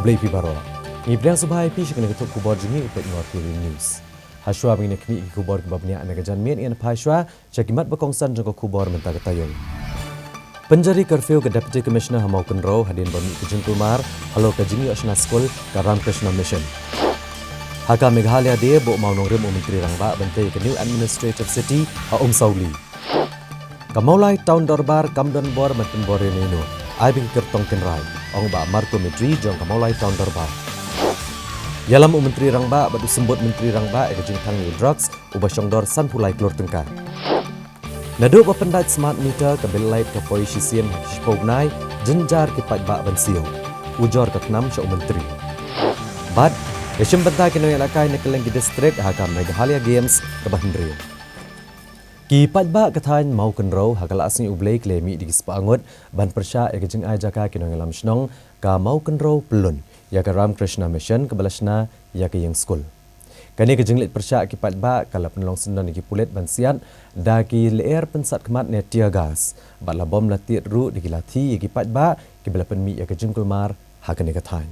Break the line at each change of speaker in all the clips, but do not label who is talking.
Ublay Pibaro. Ibrang Subhay Pish kena ketuk kubor jengi upet North Korea News. Hashwa bingin kini kubor kebabnya anagajan min ian Hashwa cakimat bakongsan jengko kubor mentah ketayong. Penjari curfew ke Deputy Commissioner Hamau Kenro hadin bami ke Jengkulmar halo ke jengi Ashna School ke Ramkrishna Mission. Haka Meghalaya dia bo mau nongrim Menteri Rangba bentai ke New Administrative City ha Sauli. Kamaulai Town Dorbar Kamdon Bor Matin Borenino. Ai bing kertong kenrai ong ba Marco Mitri jong Kamaulai Town Dorbar. Yalam Menteri Rangba badu sembut Menteri Rangba ke jengtang ni drugs ubasyong dor san pulai klor tengkar. Nadu bapendait smart meter ke belait ke poisisian Shipognai jenjar ke patba bansio. Ujor ke kenam syok menteri. Bad Kesim bentai kena elakai nekeleng di distrik hakam Meghalaya Games ke Bahendrio. Ki patba kathan mau kenro hakala asni ublay klemi di Gispaangot ban persya ya kejeng ai jaka kena ngelam snong ka mau kenro pelun ya ke Ramkrishna Mission ke Balasna ya ke Yang School. Kani kejeng lit persya ki patba kala penlong sendan ki pulet ban siat da ki leer pensat kemat ne tia gas bat la bom latit ru di kilati ya ki patba ki bela penmi ya kejeng kulmar hakane kathan.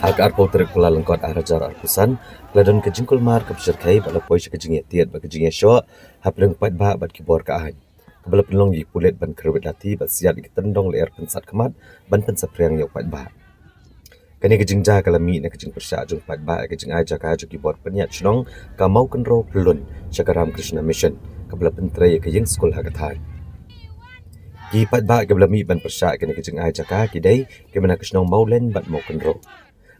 Agar potrek pula lengkot arajar arpusan, ladon kejing kulmar ke peserkai bala pois kejing tiat ba kejing syo, hapleng pat ba bat kibor ka ain. Kebala penlong yi pulet ban kerwet lati bat siat ki tendong leer pensat kemat ban pensat priang yok pat ba. Kani kejing ja kalami na kejing persya jung pat ba kejing aja ka ju kibor peniat snong ka mau kenro pelun Shakaram Krishna Mission kebala pentrei ke Yang School hagathai. Ki pat ba kebala mi ban persya kani kejing aja ka kidai ke mana krisnong maulen bat mau kenro.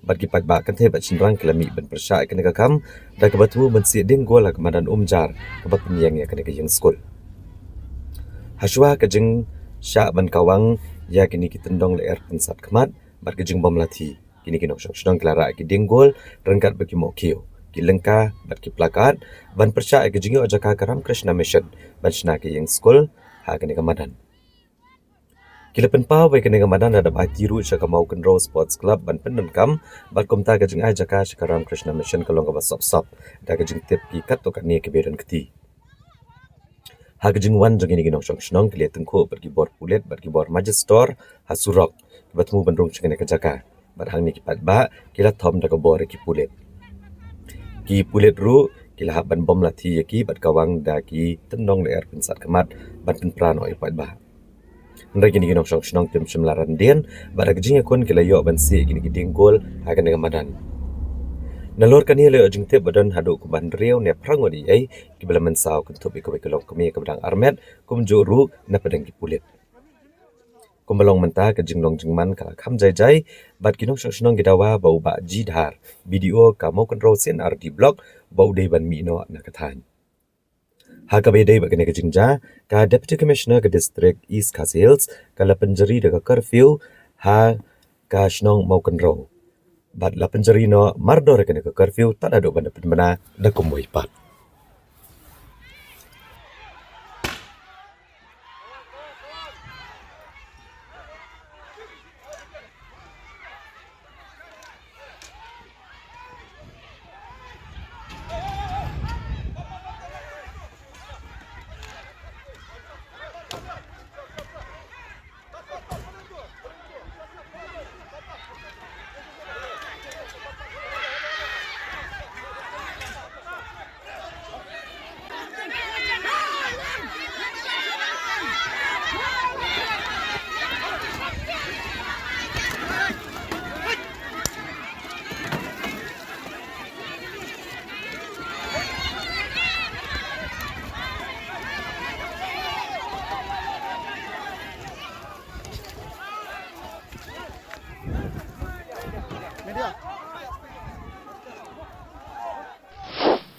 Bagi patba kan the bat cinrang kelami ban persya kena kam da ke batu ban si ding gol ke madan umjar ke bat penyang ya kena ke Yang School. Haswa ke jeng sya ban kawang ya kini ki tendong leer pensat kemat bat ke jeng bom lati kini ki nok syong klara ki ding gol rengkat bagi mokio ki lengka bat ki plakat ban persya ke jeng aja ka Ramkrishna Mission ban sna ke Yang School ha kena ke madan. Kila penpau baik kena Ramadan ada tiru syaka mau kenro sports club ban pendem kam bat komta ke jeng ai jaka syaka Ramkrishna Mission kalong ka sop da ke jeng tip ki kat to kat ni ke beran keti ha ke jeng wan jeng ni ginong snong ke leteng ko pergi bor pulet bat ki bor majestor ha surok bat mu bandrong syaka ke jaka bat hang ni ki pat ba kila thom da ke bor ki pulet ru kila ban bom lati ki bat kawang da ki tendong leer pensat kemat ban penpran oi pat ba. Mereka ni ginok syong tim semlaran dian, pada kejing akun kila yok bansi gini giding gol akan dengan madan. Nalor kan ia leo jeng tip badan hadu ke bandriau ne prango di ai kibala mensau kentup ikawe kelong kemi ke bedang armet kum juru na pedang kipulit. Kumbalong mentah kejing long jengman kala kam jai bat ginok syong gidawa bau ba jidhar video ka mau kontrol sen RD blog bau dei ban mino na kathan. Haka bedai bagane ke jingja ka Deputy Commissioner ke District East Khasi Hills kala penjeri daga curfew ha ka snong mau kenro. Bat la penjeri no mardor ke curfew tak ada benda penmana da kumoi pat.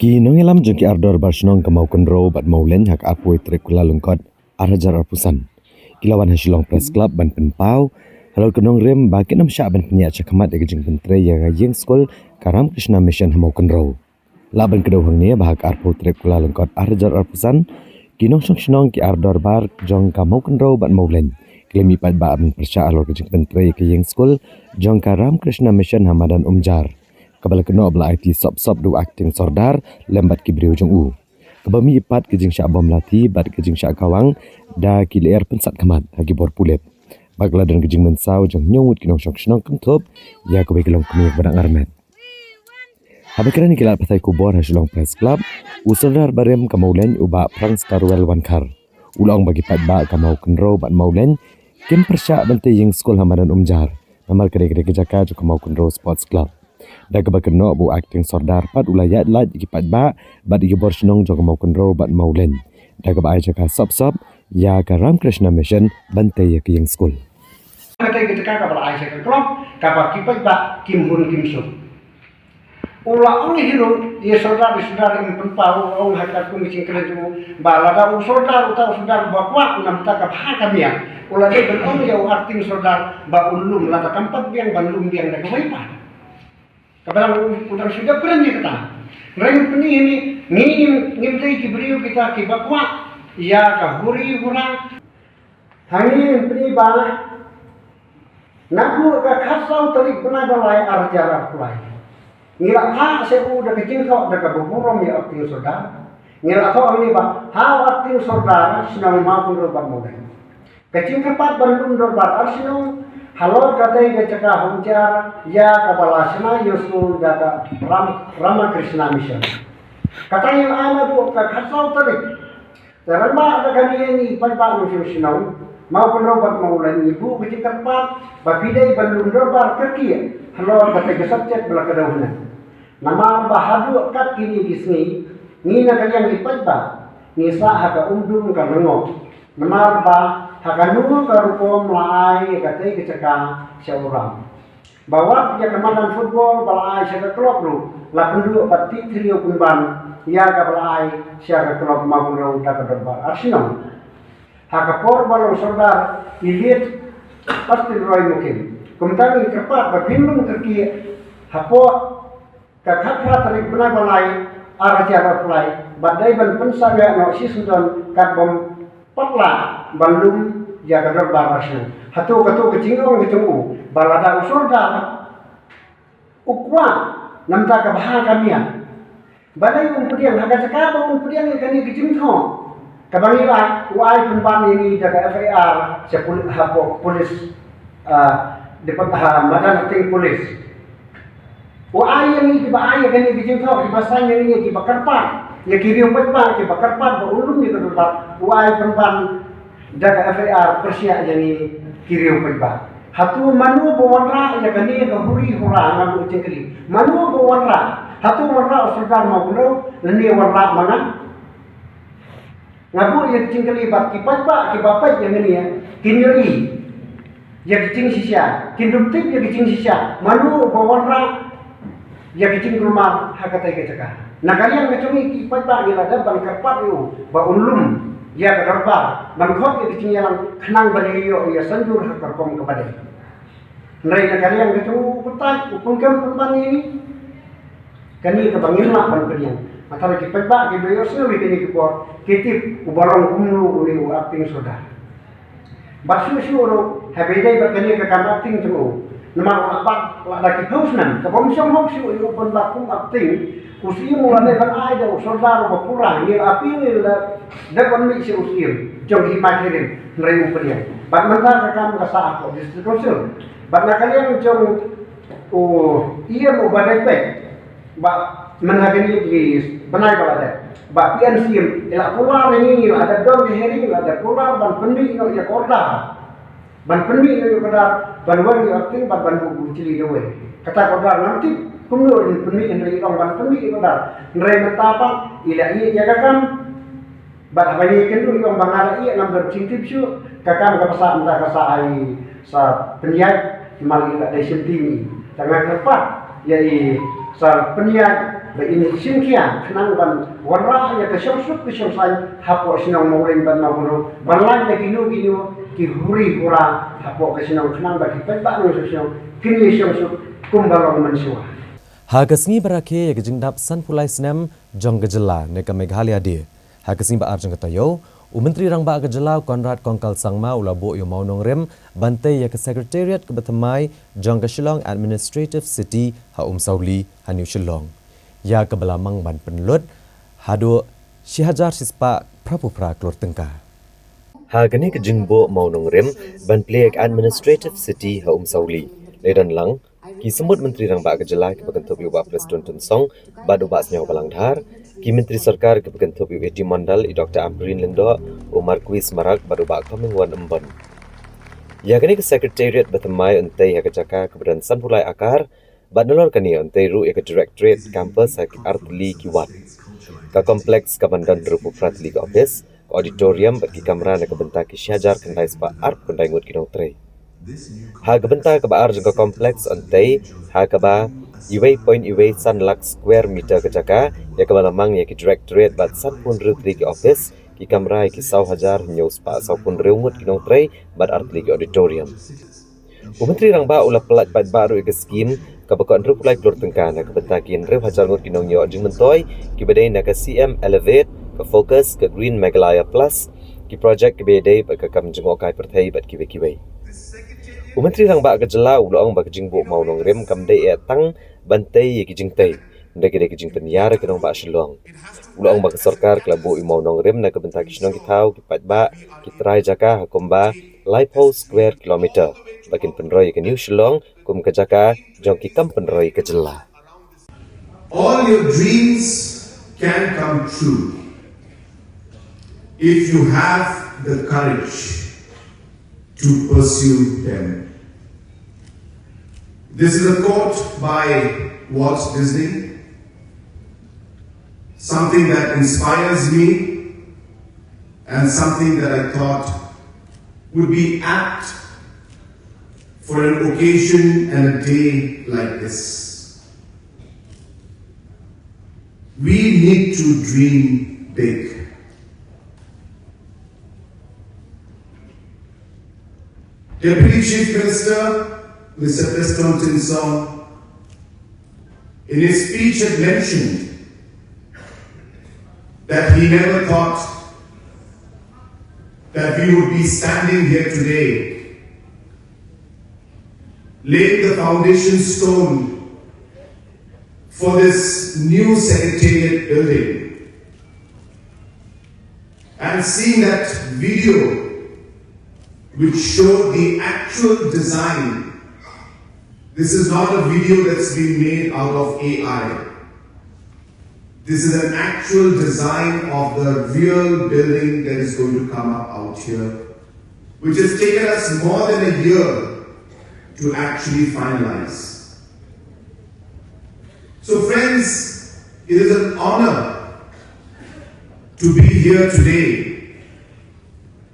Ki nongelam jengki ardor barsenong kemau kenro bat maulen hak apoi trekula lengkot arhajar arpusan. Kilawan hasilong press club ban penpau halal kenong rem baki nam syak ban penyak cakamat de gejeng pentre ya gayeng skol Karam Krishna Mission hamau kenro. Laban kedau hangni bahak arpo trekula lengkot arhajar arpusan kinong senong ki ardor bar jong kamau kenro bat maulen. Klemi pat ba ban persya halal gejeng pentre ya gayeng skol jong Karam Krishna Mission hamadan umjar. Kabala kena bela IT sop-sop du acting sordar lembat kibriu jong u. Kabami ipat kejing syak bom lati bat kejing syak kawang da kiler pensat kamat hagi bor pulet. Bagla dan kejing mensau jong nyongut kinong syok senong kentup ya kebai kelong kemir badang armet. Habakira ni kilat pasai kubor hasilong press club usordar barem kamaulen uba prang starwell wankar. Ulang bagi pat ba kamau kenro bat maulen kim persyak bante yeng skol hamadan umjar. Namal kedai-kedai kejaka jok kamau kenro sports club. Da kebakeno bu acting sordar pat ulayat lat ikipat ba bat igibor senong jong mau kenro bat maulen. Da kebai jaka sop-sop ya Karam Krishna Mission bantai ya kiyeng school.
Katai kita kabal ai jaka klop kabal kipat ba kim hun kim su. Ula ong hiro ye sordar im penpau ong hakar ku micing kreju balada u sordar utau sordar bakwa nam ta ka kamia. Ula de ben ong ya acting sordar ba ulum lata kampat biang bandum biang da kawaipan. Kabarang udang sudah pernah kita. Reng peni ini ngim dei kibriu kita kibakwa ya kahuri hurang. Hangi peni ba naku ka khasau tarik pernah balai arjara kulai. Ngila ha se u da kecing kau da kabuburom ya akting saudara. Ngila kau ini ba ha akting saudara sinang mau ro ba modal. Kecing kepat bandung dorbar arsinong halor katai gecaka hunjar ya kabalasna yusul data Rama Krishna Mission. Katai yang ana du ka khasau tarik. Terima ada kami ini pada musim sinau mau penerobat maulan ibu kecil kepat bapidai bandung dorbar kerki halor katai gesabcet bela kedaunan. Nama bahadu kat kini disni ngina kalian ipat ba ngisa haka undung ka nengok. Nama ba hakanu karupo mlai katai kecaka seorang. Bawa dia kemanan football balai syaka klub lu. La pendu pati trio kunban ya ka balai syaka klub maguro da kadaba Arsenal. Hakapor balong sordar ilit pasti roy mungkin. Kumtang kerpat bapindung terki hapo kakakra tarik benar balai arajara balai badai ban pensaga no sisudan kadbom patla bandung jaga dorbar Arsenal. Hatu kecingong kecengu balada usorda ukwa namta ka baha kamia balai umpudian haga sakaba umpudian kani kecingho kabangila uai penpan ini jaga FAR sepul hapo polis depan madan ting polis uai yang ini baaya kani kecingho ibasanya ini kibakarpa ya kiri umpat ki bakarpa ba ulum ni dorbar uai penpan jaga FAR persia jadi kiri umpat hatu manu bawanra ya kani kahuri hura ngabu cengkri manu bawanra hatu warra usudar magulo leni warra mana ngabu ya cengkri bat kipat ba kibapat yang ini ya kinyoi ya kicing sisya kindumtip ya kicing sisya manu bawanra ya kicing rumah hakatai kecaka nah kalian kecungi kipat ba ya ada ban karpat yo ba ulum ya berapa bangkok itu yang kenang beliau ya sanjur hakarkom kepada mereka kalian ketemu kutai upungkan perban ini kani kebangin mak ban kalian atau kita pak di beliau sendiri kini kipor kitip ubarong kumlu uli acting soda basu suruh habidai berkani ke kamar acting temu nama apa lagi hausnan kepomisong hausu itu pun bakum acting usia mulai ban ada saudara berkurang ni api ni dapat misi usia jom himakirin mereka punya bat mentah kakam kasa aku distribusi bat nakalian jom iya mau badai pek bat menagani di benai balada bat pian sim elak pular ini ada dom di hari ada pular ban pendi no ya korda ban pendi no ya korda ban wan ya aktif ban buku cili doe kata korda nanti kumno in pemi in ri ong ban pemi ko dar nrai metapa ila iya jaga kam bat bani kendu ong bangala iya number cintip su kakam ka pasa anta ka sa ai sa penyat mali ka dai sentini tengah tepat yai sa penyat ba ini simkia kenang ban warra ya ka syamsuk ki syamsan hapo sinong mauring ban mabuno banlan ya kinu ki huri kura hapo ka sinong kenang ba ki ba no syong kini syamsuk kumbalong mansua
Hagasngi barake yagajingdap sanpulai senam jong gejela neka Meghalaya di. Hagasngi ba arjang katayo, Menteri Rang Ba Gejela Konrad Kongkal Sangma ulabo yo maunong rem bantai ya ke Secretariat ke Batamai jong ke Shillong Administrative City ha Sauli ha New Shillong. Ya ke Belamang ban penlut hado Syihajar Sispa Prapupra Klor Tengka. Hagani ke jingbo maunong rem ban plek Administrative City ha Sauli. Ledan lang ki semut Menteri Rang Ba Gejela ke Bagantup Yuba Presiden Tun Song badu basnya Balangdhar ki Menteri Sarkar ke Bagantup Yuba Eti Mandal i Dr. Amrin Lindo Umar Kuis Marak badu ba Komingwan Emban. Ya kini ke Secretariat Batamai untai ya kejaka keberan sanpulai akar badnalor kani untai ru ya ke Directorate Campus ha ki Artli Kiwat. Ka kompleks kamandan rupu Pratli ke office ke auditorium bagi kamera na kebentak ki Syajar kendai spa arp kendai ngut kinong tre. Ha kebentar ke baar juga kompleks antai ha ke ba iway point iway san lak square meter kejaka ya ke balamang ya ki Directorate bat san pun rutri ki office ki kamera ki sau hajar news pa sau pun reungut kinong tre bat Artli ki auditorium. Menteri Rang Ba ulah pelat pat baru ke skim ke bakon rupulai Klor Tengka na kebentar ki rew hajar ngut kinong yo jing mentoi ki badai na ke CM Elevate ke fokus ke Green Meghalaya Plus ki projek ke bedai ke kam jengokai pertai bat kiwe-kiwe. Menteri Rang Ba Gejela ulang ba kejingbo maunong rem kam dai tang bantai ye kijing tai ndai kijing penyar kenong ba Shillong. Ulang ba sarkar kelabo i maunong rem na kebentak kinong kitau ki pat ba ki trai jaka hakomba Lighthouse Square kilometer bakin penroi ke New Shillong kum ke jaka jong ki kam penroi Gejela.
All your dreams can come true if you have the courage to pursue them. This is a quote by Walt Disney, something that inspires me and something that I thought would be apt for an occasion and a day like this. We need to dream big. Deputy Chief Minister, Mr. Preston Tun Song, in his speech had mentioned that he never thought that we would be standing here today, laying the foundation stone for this new Secretariat building, and seeing that video which showed the actual design. This is not a video that's been made out of AI. This is an actual design of the real building that is going to come up out here, which has taken us more than a year to actually finalize. So friends, it is an honor to be here today,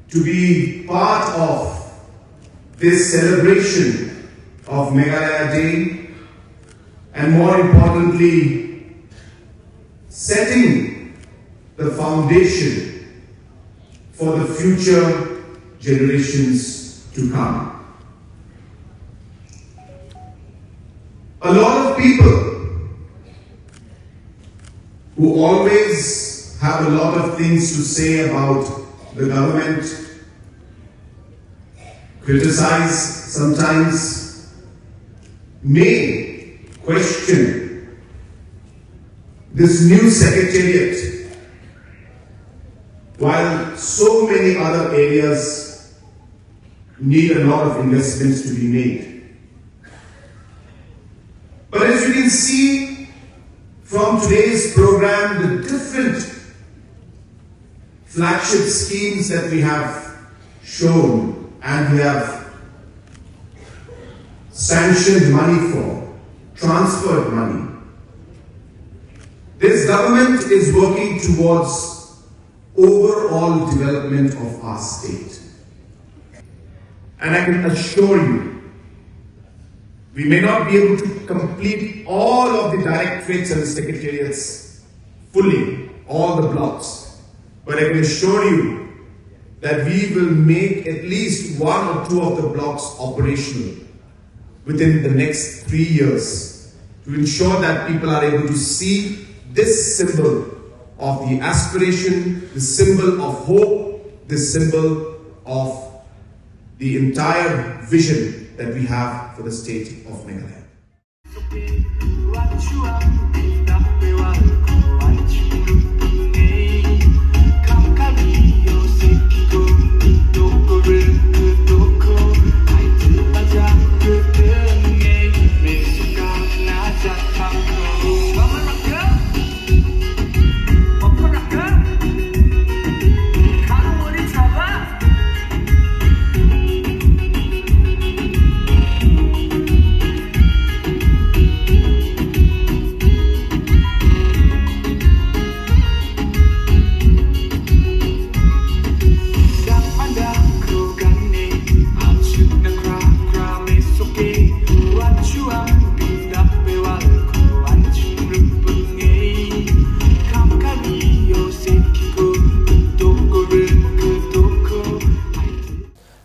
to be part of this celebration of Meghalaya Day, and more importantly, setting the foundation for the future generations to come. A lot of people who always have a lot of things to say about the government, criticize sometimes, may question this new secretariat, while so many other areas need a lot of investments to be made. But as you can see from today's program, the different flagship schemes that we have shown and we have sanctioned money for, transferred money. This government is working towards overall development of our state. And I can assure you We may not be able to complete all of the direct trade service secretariats fully, all the blocks. But I can assure you that we will make at least one or two of the blocks operational within the next 3 years to ensure that people are able to see this symbol of the aspiration, the symbol of hope, the symbol of the entire vision that we have for the state of Meghalaya.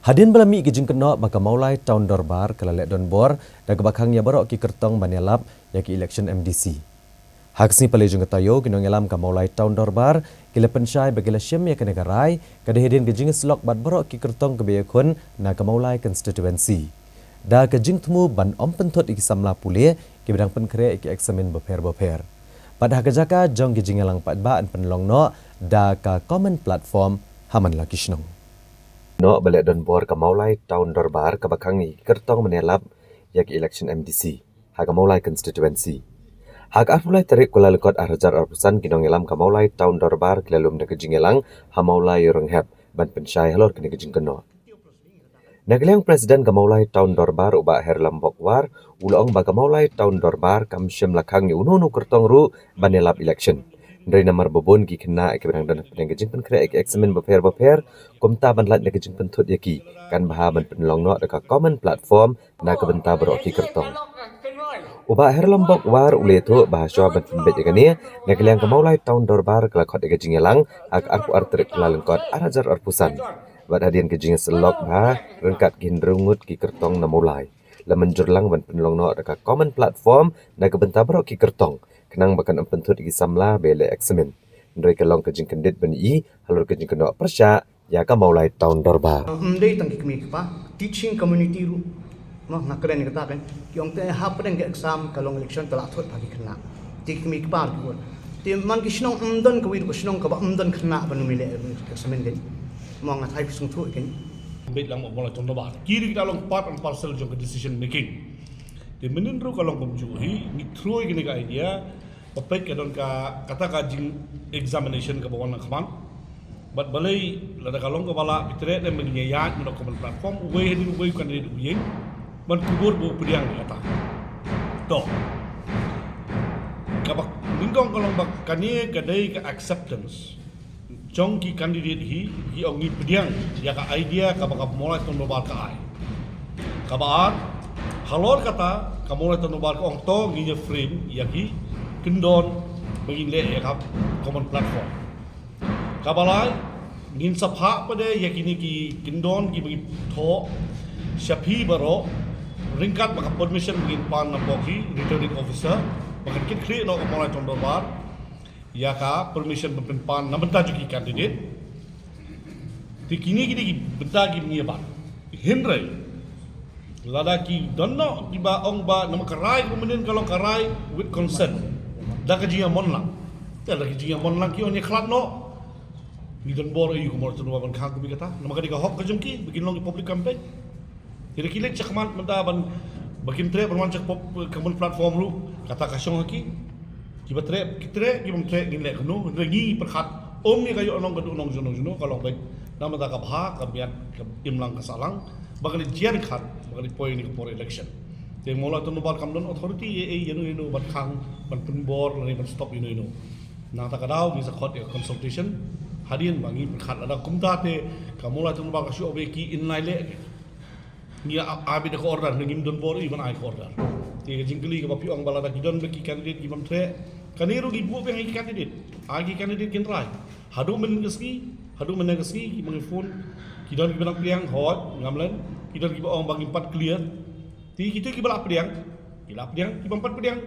Hadin belami gijing kena baka maulai tahun dorbar kelalek don bor dan kebakhangnya barok ki kertong banyalap yaki election MDC. Haksni palejung ketayo kinong elam ka maulai tahun dorbar kila pensyai bagila syem ya kenegarai kada hedin gijing slok bat barok ki kertong kebeyakun na ka maulai constituency. Da gijing temu ban om pentot iki samla pulih ki bidang penkere iki eksamen beper. Pada hakajaka jong gijing elang patba an penlong no da ka common platform haman lakishnong. No balik don bor ka maulai tahun dorbar ka bakhangi kertong menelap yak election MDC ha ka maulai constituency ha ka mulai tarik kula lekot arjar arpusan kinong elam ka maulai tahun dorbar kilalum de kejingelang ha maulai renghap ban pensyai halor kene kejing keno Nagaliang presiden ka maulai tahun dorbar uba herlam bokwar ulong ba ka maulai tahun dorbar kam syem lakhangi ununu kertong ru banelap election dari namar bobon ki kena ke berang dan pedang kejing pen kre ek eksamen beper komta banlat de kejing pen thut yaki kan baha ban penlong no de ka common platform na ke benta berok ki kertong uba her lombok war ule tu bahasa ban pembet yakani nagaliang ke maulai tahun dorbar kala khot de kejing elang ak arpu artrik lalengkot arajar arpusan bad hadian kejing selok bah rengkat ginrungut ki kertong na mulai lamen jurlang ban penlong no de ka common platform na ke benta berok ki kertong kenang bakan empentut igi samla bele eksamen. Ndoi kelong kejing kendit beni halur kejing kena persya ya ka maulai tahun dorba.
Ndai tangki kami pa teaching community ru. Noh nakren kata kan. Kiong te hapren ke exam kalong election telah thot bagi kena. Ti kami pa ru. Ti man ki snong umdon ka wir snong ka ba umdon kena banu mile eksamen den. Mo ngat hai sung thu kan.
Baik lang maulai tahun dorba. Kiri kita long part and parcel jong decision making. Di menindru kalau kumjuhi, ngitroi gini ka idea, papai kadon ka kata ka jing examination ka bawan kaman, but balai lada kalong ka bala bitre dan mengyayat menok common platform, uwe hedin uwe kan hedin uwe, man kubur bu pediang kata, toh, kabak ningkong kalong bak kanie kadai ka acceptance, jong ki candidate hi ongi pediang, ya ka idea kabak mulai tondo bar ka ai, kabar halor kata kamu mulai tanubar ko ong to nginya frame yaki kendon begin le ya kap common platform kabalai ngin sapha pade yakini ki kendon ki bagi tho shapi baro ringkat maka permission begin pan na boki returning officer maka kit kri no ko mulai tanubar ya ka permission ben pan na benta juki candidate tikini ki benta ki ngia ba hindrai ladaki dono tiba ong ba nama karai kemudian kalau karai with consent dah kejia monlang ya dah kejia monlang kio ni klat no ni don bor ayu ko mortu ban khang ko bigata nama kadi ka hok kejengki begin long public campaign jadi kilek cakman menda ban bakim tre ban cak pop common platform ru kata kasong haki kiba tre kitre kibam tre gin le knu regi perkhat om ni kayo onong gadu onong jono kalau baik nama ta ka bha ka biat ka imlang ka salang bakal jian khat bakal poin ni for election teng mola tu nubar kamdon authority yenu bat khang ban penbor ni ban stop yenu na ta kadau bisa khot consultation hadian bangi khat ada kumta te kamola tu nubar kasyu obeki in laile Nia abi de ko order ngim don bor iban ai ko order. Ti jingkeli ka papi ang balada ki don beki candidate ki mamtre. Kaniru gi bu beng candidate. Agi candidate kin rai. Hadu men ngeski ki mangi phone ki don ki benang priang hot ngamlen ki don ki ba ong bagi 4 clear. Ti kita ki bala priang. Ila priang ki 4 priang.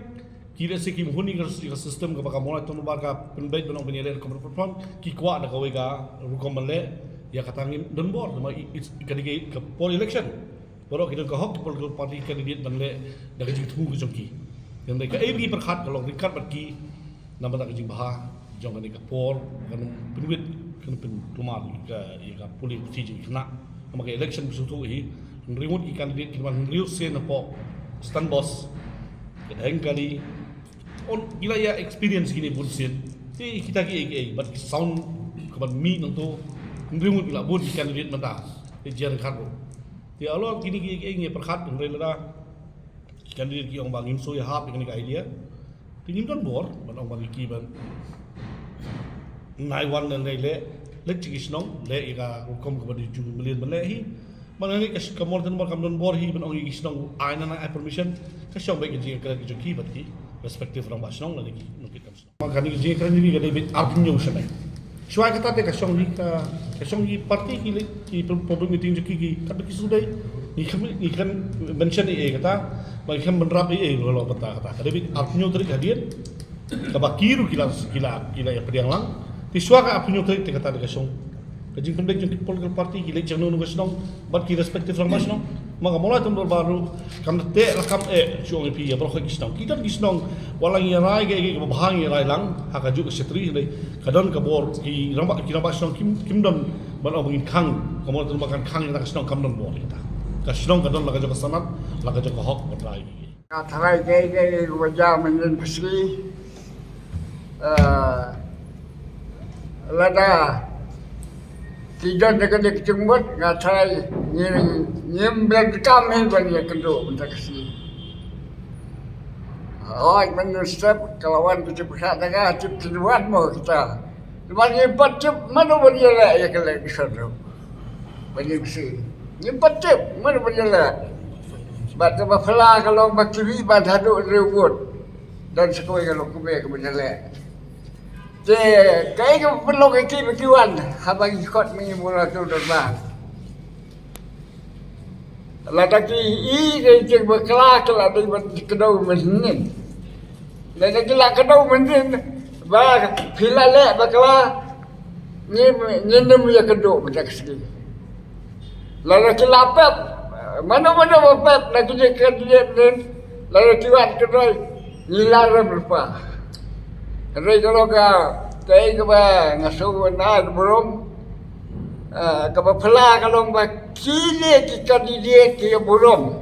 Kira se ki huni ka system ka baka mola tonu barka penbait benang penyelek ka perform ki kwa da ka wega rukom male ya katangin don bor ma ikadi ka pol election. Baru kita ke hok political party candidate banle dah kerja tunggu jongki. Yang mereka bagi perkat kalau ringkat bagi nama tak kerja bah jong kan ke por kan penuit kan rumah ke polisi jadi kena nama ke election besutu ini remote candidate kita real sen apa stand boss kita kali on gila ya experience gini pun sen. Ti kita but sound kapan mi nanto remote gila pun candidate mata dia karo. Ti Allah kini ngi perkhat ng rela candidate ki ong bangin so ya hap ni ka idea tingin don bor ban ong bangi ki ban nai wan le le chigisnong le ika kom ko di ju million ban le hi ban ngi ka more than kam don bor hi ban ong gisnong aina na permission ka shong ba ki ka ki bat ki respective from basnong la ki no ki kam ma kan ki ka ni ga bit arnyo sha Shwai kata te kasong ni parti ki problem meeting ki kata ki sudai ni kan mention ni kata bagi kan menrap lo bata kata kada bit apnyo trik hadian ka bakiru kila ya pediang lang ti shwa ka apnyo trik te kata de kasong kajing pendek jong political party ki lek jang no kasong but ki respective from masno maka mulai tum baru kam te rakam jong pi ya bro ki snong kita ki snong walang ya rai ge bahang ya rai lang haka ju setri dai kadon ka bor ki ramba snong kim don ban obin khang kamol tum makan khang ya snong kam don bor kita ka snong kadon la ka jo sanat la ka jo hok bor rai
ka tharai ge wajah men pasri lada tidak dekat jembut ngatai nyem belakam ini banyak kedua bentar kesini. Oh, menustap kelawan kita berkat dengan cip keduan mau kita. Banyak cip mana berjalan ya kalau kesana. Banyak kesini. Nyempat cip mana berjalan. Baca bafla kalau bakiri pada haduk rewut dan sekoi kalau kubek berjalan. Cái phân lô cái kia với kêu ăn habang ikot mengimula tu dorma la taki I cái chuyện berkelak la di kedau menin la taki la kedau menin ba phila le bakla nem ya kedau macam sekali la taki la pep mana pep la taki dia la taki wan kedai ngilar berapa Rai kalau kai ka ba ngaso na burung ka ba phala kalau ba kile ki candidate ki burung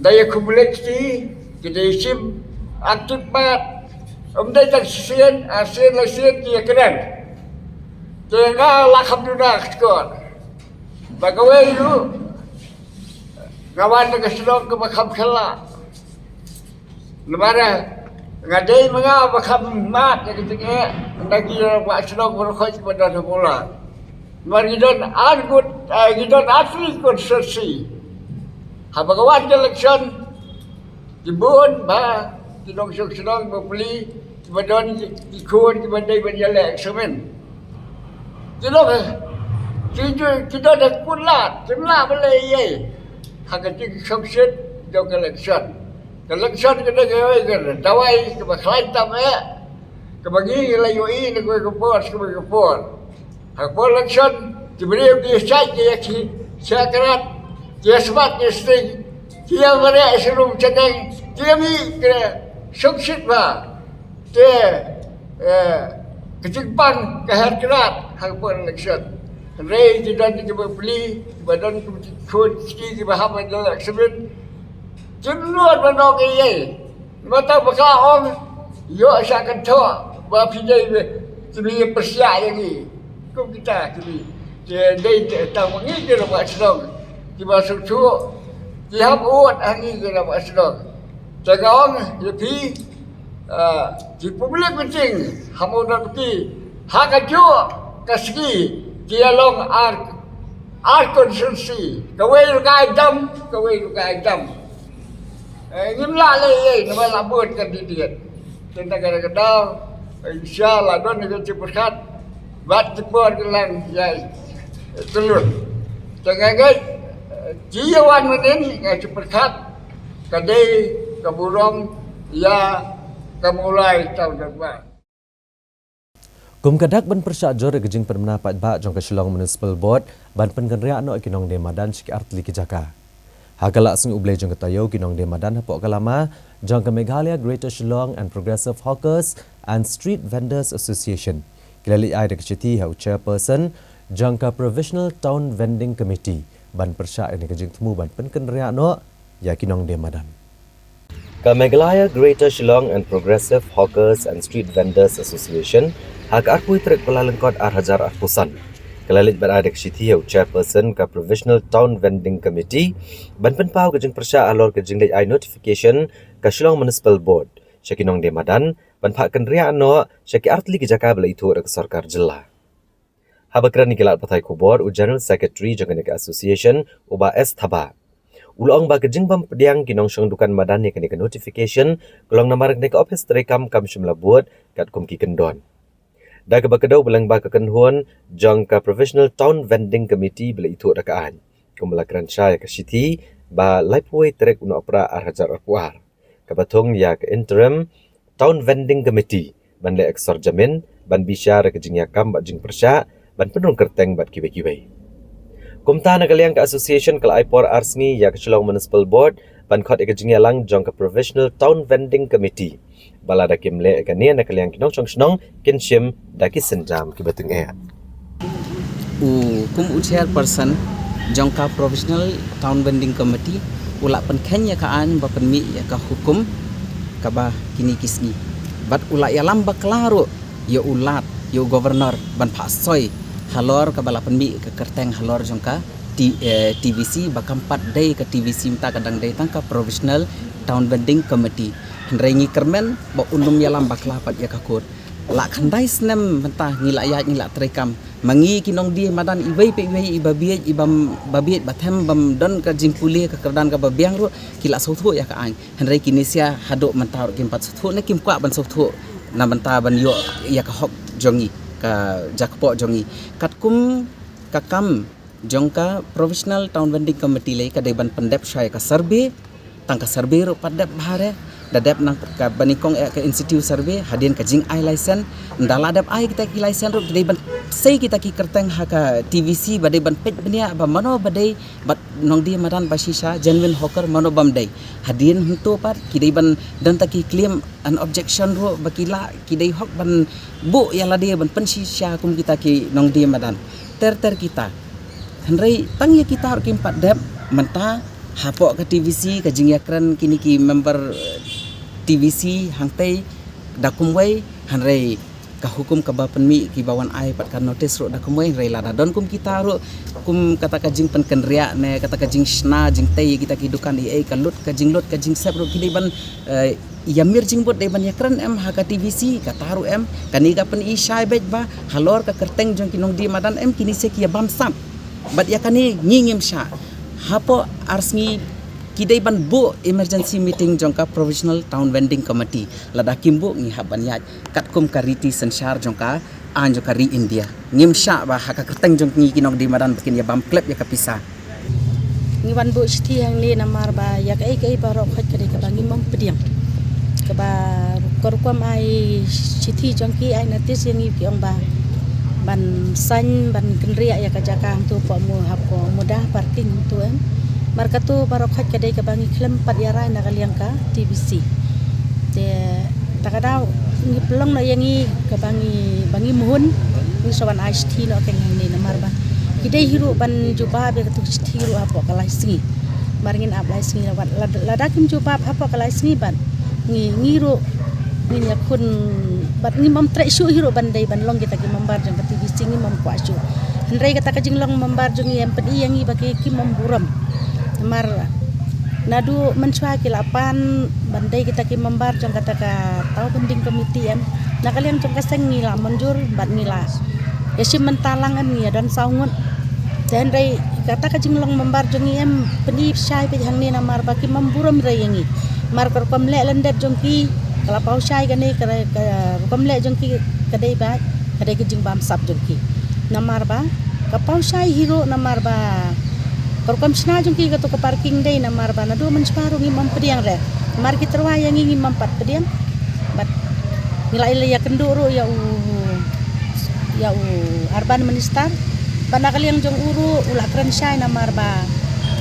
daya kumulati ki desim aktipat dai tak sien asen la sien ki keren tenga la khamduna skor ba ka we lu ngawan ka sedok ka ba kham khala lemara ngadai menga bakam mat jadi tengah lagi buat sedok berkhoj pada bola mari don argut gidon asli konsersi habagawan election dibun ba tidong sedong beli badon ikut badai berjalan eksamen tidong kita dah kulat jumlah boleh ye hakatik subset dong election election kita gawai kan dawai ke bakal tam ke bagi layu ini ke bos ke bor hak election diberi dia saja ki syarat dia sebat dia sting dia mere serum cedeng dia mi ke sukses ba dia kecimpan ke harkerat hak election rei tidak dibeli badan kod ski ke bahasa election Jumlah mana gaya, mata bekal om, yo asyik kau, bapa dia jadi persiap lagi, kau kita jadi dia tahu ni dia buat sedang, dia masuk tu, dia buat angin dia buat sedang, jaga om, jadi di publik penting, hamu nak pergi, hak aja kasih dia long ark, art konstruksi kawai lukai jam ngimla le nama labut kan dia tenda kadang-kadang insyaallah don dengan cepat bat cepat kelan ya telur jangan jiwan menin cepat kadai kaburong ya kamulai tahun depan.
Kum kadak ban persyak jor gejing permena pat jong ke Shillong Municipal Board ban pengenria no kinong de madan siki artli ki jaka. Hagalak sing ublay jong ketayo kinong de madan hapok kalama jong ke Meghalaya Greater Shillong and Progressive Hawkers and Street Vendors Association. Kilali ai de keciti hau chairperson jong ke Provisional Town Vending Committee ban persyak ini gejing temu ban pengenria no ya kinong de madan. Ke Meghalaya Greater Shillong and Progressive Hawkers and Street Vendors Association hak arpui trek pelalengkot Hajar Arpusan. Kelalit beradik syithiau chairperson ke Provisional Town Vending Committee ban penpau kejeng persya alor kejeng lej ai notification ke Shillong Municipal Board. Syakinong de madan ban pak kenria no syaki artli kejaka bela itu ke sarkar jela. Habakran nikilat patai ku board u General Secretary jangan ke association uba S Thaba. Ulong ba kejeng bam pediang kinong syong dukan madan ni ke notification kelong namarak ne ke office terekam kam syumla board kat kum ki kendon. Da ke bakedau belang ba kekenhuan jong ke Provisional Town Vending Committee bela itu dakaan. Kumulakran syaya ke syiti ba laipui trek una opera Hajar Arpuar. Kabatung ya ke Interim Town Vending Committee ban le eksor jamin ban bisyar ke jingyakam ba jing persya ban penung kerteng bat kiwe-kiwe. Kumta na kaliang ke association kala aipor arsngi ya ke Shillong Municipal Board ban khot ke jingyalang jong ke Provisional Town Vending Committee. Bala da kimle ke nia na kaliang kinong chong kinshim da ki senjam ki batung e.
Kum chairperson jongka Provisional Town Vending Committee ulak pen kenya kaan ba pen mi ya ka hukum ka ba kini kisni bat ulak ya lamba klaro ya ulat ya governor ban pasoi halor ka bala pen mi ka kerteng halor jongka TVC ba kampat day ka TVC minta kadang day tangka Provisional Town Vending Committee Henrengi kermen ba undum ya lamba klapat ya kakut la khandai snem mentah ngila ya ngila terekam mangi kinong di madan ibai pe ibai ibabiet ibam babiet bathem bam don ka jingpuli ka kerdan ka babiang ru kila sothu ya ka ang henrei kinisia hadok mentah kim pat sothu ne kim kwa ban sothu na mentah ban yo ya ka hok jongi ka jakpo jongi katkum kakam jongka Provisional Town Vending Committee le ka deban pendep syai ka survey tangka survey ru padep bahare dadap nang ka banikong ke institute survey hadin ka jing ai license ndala dap ai kita ki license ru dei ban sei kita ki kerteng ha ka TVC badai ban pet benia ba mano badai bat nong dia madan basisha genuine hawker mano bam dei hadin hunto pat ki dei ban dan ta ki claim an objection ru bakila ki dei hok ban bu ya la dia ban pensisha kum kita ki nong dia madan ter kita henrei tang ya kita har ki 4 dap menta hapok ke TVC ke jingyakran kini ki member TVC hangtai dakumway hanrei ka hukum ka bapen mi ki bawan ai pat kan notice ro dakumway rei lada don kum kita ro kum kata ka jing pen kenria ne kata ka jing sna jing tei kita ki dukan ai ka lut ka jing sep ro kini ban yamir jing bot dei ban yakran em ha ka TVC ka taru em kani ka pen i shai bet ba halor ka kerteng jong kinong di madan em kini se ki bam sam bat yakani ngingim sha hapo arsngi kidai ban bu emergency meeting jongka Provisional Town Vending Committee lada kimbu ngi haban yat katkum kariti sensyar jongka an jongka ri India ngim sha ba haka kerteng jong ngi kinong di madan bikin ya bam klep ya kapisa
ngi wan bu sthi hang le namar ba ya kai ba ro khat kare ka bangi mom pediam ka ba korkom ai sthi jongki ai natis yang ngi ong ba ban san ban kenria ya ka jakang tu po mu hap ko mudah parking tu em marka tu barokhat kadai ka bangi klem pat ya rai na kaliang ka TVC te takadau ngi pelong na yangi ka bangi muhun ni sawan ICT no keng ni namar ba kidai hiru ban juba be ka tu hiru apo ka laisngi maringin ap laisngi ladakim juba apo ka laisngi ban ngiru ni yakun bat ngi mam tre syu hiro bandai ban long kita ki mambar jang ka TVC ngi mam kwa syu hendrai kata ka jing long mambar jang yang pedi yang ngi bagi ki mam buram mar nadu menchwa ki lapan bandai kita ki mambar jang kata ka tau pending komiti em na kalian jang ka seng ngi la manjur bat ngi la ya sim mentalang em ngi dan saungut dan rai kata ka jinglong membar jongi em pendi syai pe hang ni na mar ba ki mamburam rai yangi mar kar kom le landet jongki kala pau syai gane kare kom le jongki kadai ba kadai ke jing bam sap jongki na mar ba ka pau syai hero na mar ba kar kom sna jongki ka to ka parking dai na mar ba na do man sparu ngi mam pediang re mar ki terwa yangi ngi mam pat pediang bat nilai le ya kenduro ya urban minister bana kaliang jong uru ula kran syai na marba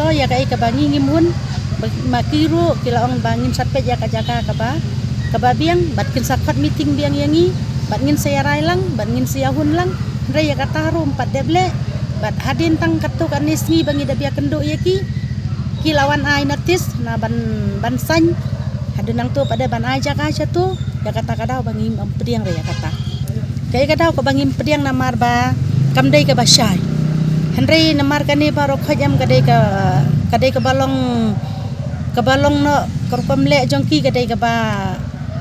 to ya kai ka bangi ngimun makiru kila ong bangin sapet ya ka jaka ka ba biang bat kin sakot meeting biang yangi bat ngin saya railang bat ngin saya hun lang re ya kataru 4 deble bat hadin tang katu kanis ngi bangi da bia kendo yaki kilawan ai natis na ban san hadunang tu pada ban ai jaka tu ya kata kadau bangi pediang re ya kata kai kadau ka bangi pediang na marba kamdai ka basyai henry namar kani baro khajam kadai ka balong no korpam le jongki kadai ka ba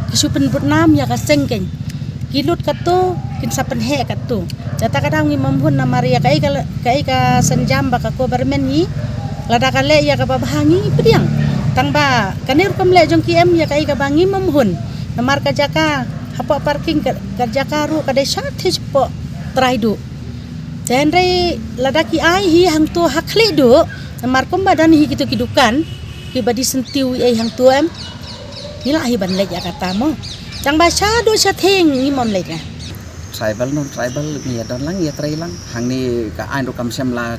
kisupen Vietnam ya ka sengkeng kilut katu kin sapen he katu jata kadang ngi mamhun namar ya kai ka senjam ba ka ko bermen ni lada kale ya ka bahangi pediang tang ba kanir kom le jongki em ya kai ka bangi mamhun namar ka jaka hapo parking ka jaka ru kadai shathis po traidu dan rai ladaki ai hi hang tu hakli do namar kom badan hi kitu kidukan ki badi sentiu ai hang tu em nila hi ban lek ya kata mo jang ba sha do sha theng ni mom lek ya
tribal non tribal ni don lang ya trai lang hang ni ka an ro kam sem la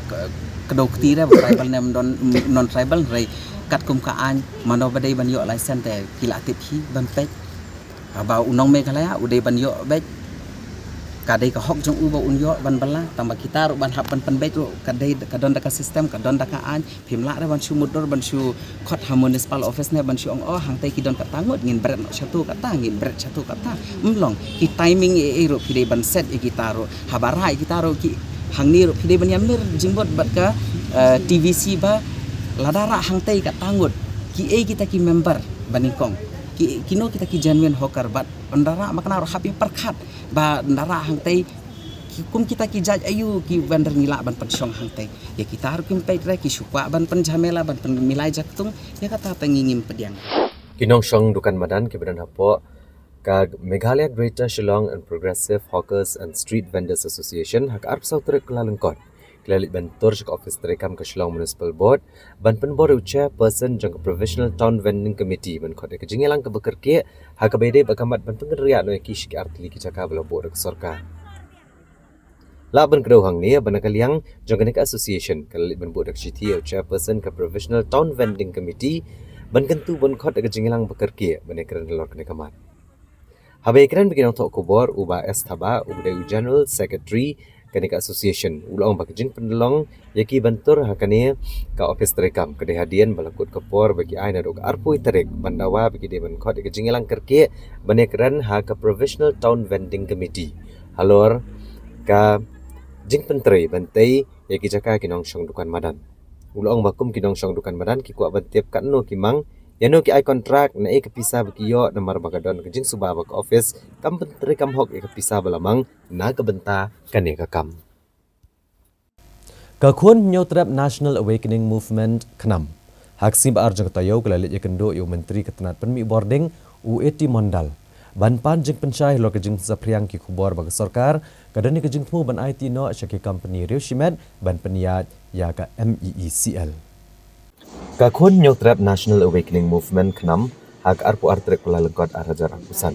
kedok ti ra tribal nem don non tribal rai kat kum ka an mano badai ban yo license te kila tip hi ban pek ba unong me kala ya udai ban yo bek kadai ka hok jong ubo unyo ban bala tamba kita ro ban hapan penbet ro kadai kadon daka system kadon daka an phimla ra ban shu mudor ban shu khot ha municipal office ne ban shu ong hang tai kidon ka tangot ngin bret no satu kata ngin bret satu kata mlong ki timing e ro pide ban set e kita ro habarai kita ro ki hang ni ro pide ban yamir jingbot bat ka TVC ba ladara hang tai ka tangot ki e kita ki member baningkong kino kita ki genuine hokar bat ndara makna ro happy perkhat ba ndara hang tai kum kita ki jaj ayu ki vendor ngila ban pensong hang tai ya kita har kim pai ki supa ban penjamela ban milai jaktung ya kata pengingim pediang
kinong shong dukan madan ki badan hapo ka Meghalaya Greater Shillong and Progressive Hawkers and Street Vendors Association hak arp sautre kelalengkot Kelalik bentor ke office terekam ke Shillong Municipal Board ban penbor chairperson jang Provisional Town Vending Committee ban khot ke jingelang ke bekerke hak bede bakamat ban pengeriak no ki shik artli ki jaka bala board ke sorka la ban kedau hang ni ban kaliang jang ke association kelalik ban board ke city chairperson ke Provisional Town Vending Committee ban kentu ban khot ke jingelang bekerke ban ekran lor ke kamat habe ekran bikin tok kubor uba estaba ubde general secretary kanika association ulang bagi jing pendelong yaki bantur hakane ka office terekam ke hadian balakut kepor bagi aina dok arpui terek bandawa bagi de ban khot ke jingelang kerke banekran ha ka Provisional Town Vending Committee halor ka jing pentre bantai yaki jaka kinong shong dukan madan ulang bakum kinong shong dukan madan ki kwa bantep kanno kimang yano ki ai contract na ek pisa bakiyo na marbagadon ke jing suba bak office kam pentre kam hok ek pisa balamang na kebenta kane kakam kakun nyotrap National Awakening Movement knam haksim arjang tayo kelalit yakendo yo menteri ketenat penmi boarding U80 Mondal banpan jing pensyai lo ke jing sapriang ki kubor bag sarkar kadani ke jing tmu ban IT no syaki company Riushimed ban peniat ya ka MEECL kakun nyotrap National Awakening Movement knam hak arpu artrek kelalengkot arajar akusan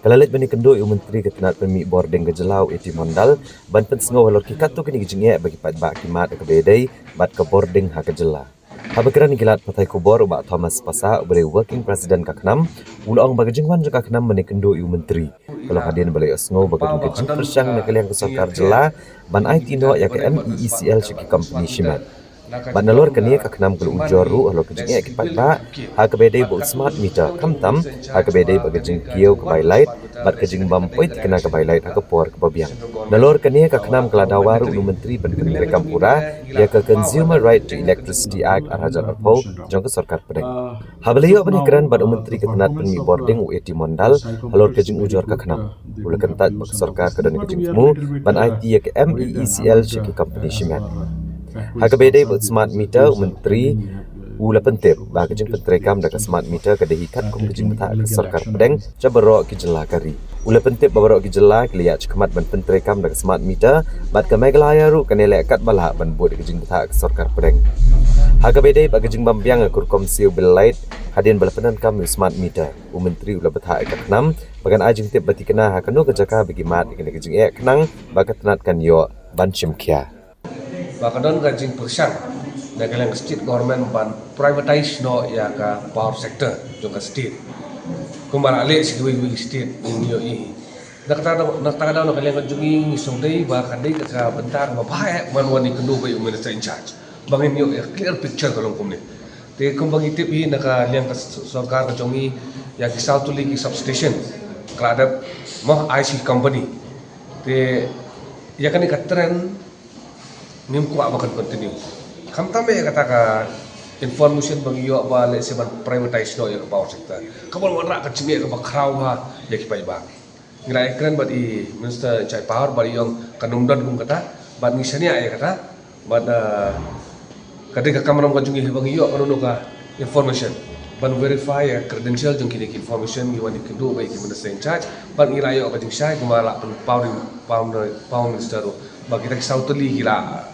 kelalit bani kendo yo menteri ketenat penmi boarding gejelau iti Mondal ban pensengo walor ki katu kini gijinge bagi pat ba kimat ke bedai bat ke boarding hak gejela habekeran kilat patai kubor ba Thomas Pasa beri working president kaknam ulong bagi jingwan jaka kaknam bani kendo yo menteri kalau hadian balai asngo bagi gijing persyang nak kaliang kesakar jela ban IT no ya ke MEECL syaki company Shimat Banalor kini kaknam kelu ujoru alo kejengnya kipat ba ha kebedai bo smart meter kamtam ha kebedai bagajing kiau ke bylight bat kejing bampoit kena ke bylight ha kepor ke babiang nalor kini kaknam keladawaru ulu menteri penken Kampura ya ke Consumer Right to Electricity Act arhajar arpo jong ke sarkar pedeng ha beliau penikeran bad menteri ketenat penmi boarding U80 Mondal alor kejing ujor kaknam ulu kentat bak sarkar kedan kejing temu ban IT ya ke MEECL syaki company Shimat Hakabede buat smart meter menteri ula pentip bah kejing pentrekam dak smart meter kadeh ikat kum kejing mata ke sarkar pedeng cabaro ki jela kari ula pentip babaro ki jela kliat chkamat ban pentrekam dak smart meter bat ka meglaya ru kanele kat bala ban buat kejing mata ke sarkar pedeng Hakabede bah kejing bambiang akur komsil belait hadin balapanan kam smart meter menteri ula betha ikat enam bagan ajing tip bati kena hakano kejaka bagi mat kejing kenang bagat tenatkan yo ban chimkia
Bakadon kajing persang dan kalian state government ban privatize no ya ka power sector juga state kumara ale sigui state in yo i nakata no kalian kajungi songdei ba kadai ka bentar ma bae man wani kendu bai minister in charge bangin yo clear picture kalong kumne te kumbang itip hi naka liang ka sarkar kajungi ya ki south li ki substation kladap mo IC company te ya kan ka trend nim kuat makan continue. Kam tambe kata ka information bagi yo ba le se ban privatize no ya ka power sector. Kabol wan ra ka chinge ka bakraw ha ya ki pai ba. Ngira ekran bat i minister chai power bari yong kanumdan kum kata bat ni sania ya kata bat kadai ka kamram ka jungi bagi yo kanu ka information ban verify ya credential jung kini information you want to do by minister in charge ban ngira yo ka jing sai kumala power minister bagi kita sauteli gila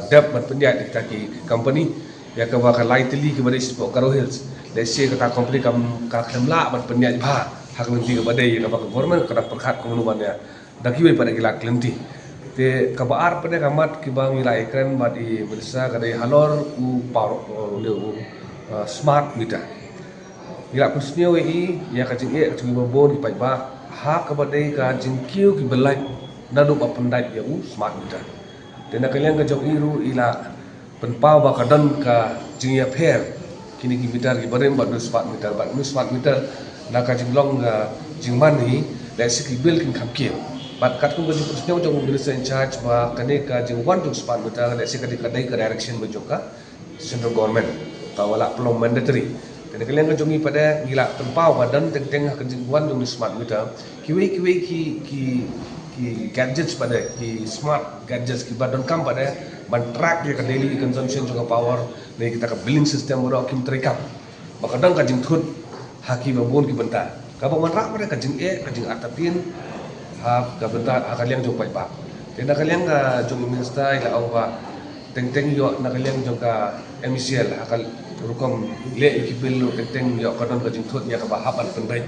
dep ban penjat kita ki company ya ka ba ka lightly ki bade sport karo hills let's say kata company kam ka khemla ban penjat ba hak lenti ka bade ka ba government ka perkhat ko nuban ya daki we pada gila lenti te ka ba ar pada kamat ki ba ngira ekran ba di belsa ka dai halor u power smart meter gila pusnyo we ya ka jing ka jing bon ki pai ba ha ka bade ka jing kiu ki belai nadu ba pendai ya u smart meter dan kalian ke jok iru ila penpau bakadan ka jingya pair kini ki meter ki barem ba smart meter na ka jinglong ga jingman hi la siki bil kin khamkie bat kat ku jok snya jok minister in charge ba kane ka jing wan jok smart meter la siki ka dai ka direction ba jok ka central government ta wala pelong mandatory dan kalian ke jongi pada gila penpau badan teng ka jing wan jok smart meter kiwe ki gadgets pada ki smart gadgets ki badan kam pada ban track dia ka daily consumption juga power ni kita ka billing system ro kim terekam bakadang ka jing thut haki babon ki benta ka ba man rak pada ka jing atapin ha ka benta ha kalian jong pai ba dan kalian ka jong minister ila au ba teng yo na kalian jong ka MCL akal rukom le ki bill teng yo kadon ka jing thut ya ka ba hapan pendai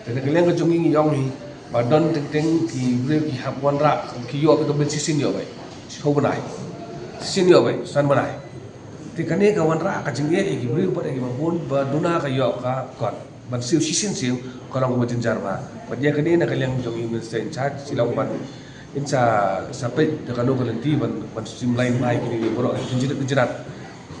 dan kalian ka jong yong ni badan teng ki bre ki hapwan ra ki yo ka ben sisin yo bai so banai sisin yo bai san banai ti kane ka wan ra ka jingge ki bre pa ki mabon ba duna ka yo ka kon ban siu sisin siu ka rong ba jinjar ba pa dia kane na kalyang jong minister in charge silang ban insa sampai de kanu ka lenti ban sim lain mai ki bro jinjirat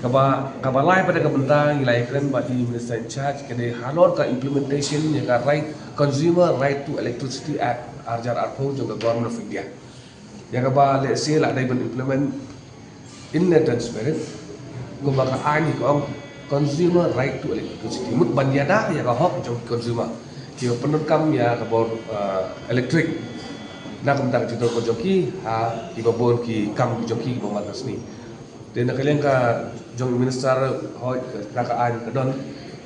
kaba lai pada kebentang ilai keren bagi minister in charge kene halor ka implementation ya ka right consumer right to electricity act arjar arpo juga government of India ya kaba let's say la dai ban implement in the transparent ko baka ani ko consumer right to electricity mut ban yada ya ka hok jong consumer ki penut kam ya ka bor electric na kam tak jito ko joki ha ki babon ki kam ki joki bo matas ni dan kalian ka jong minister hoi ka an kadon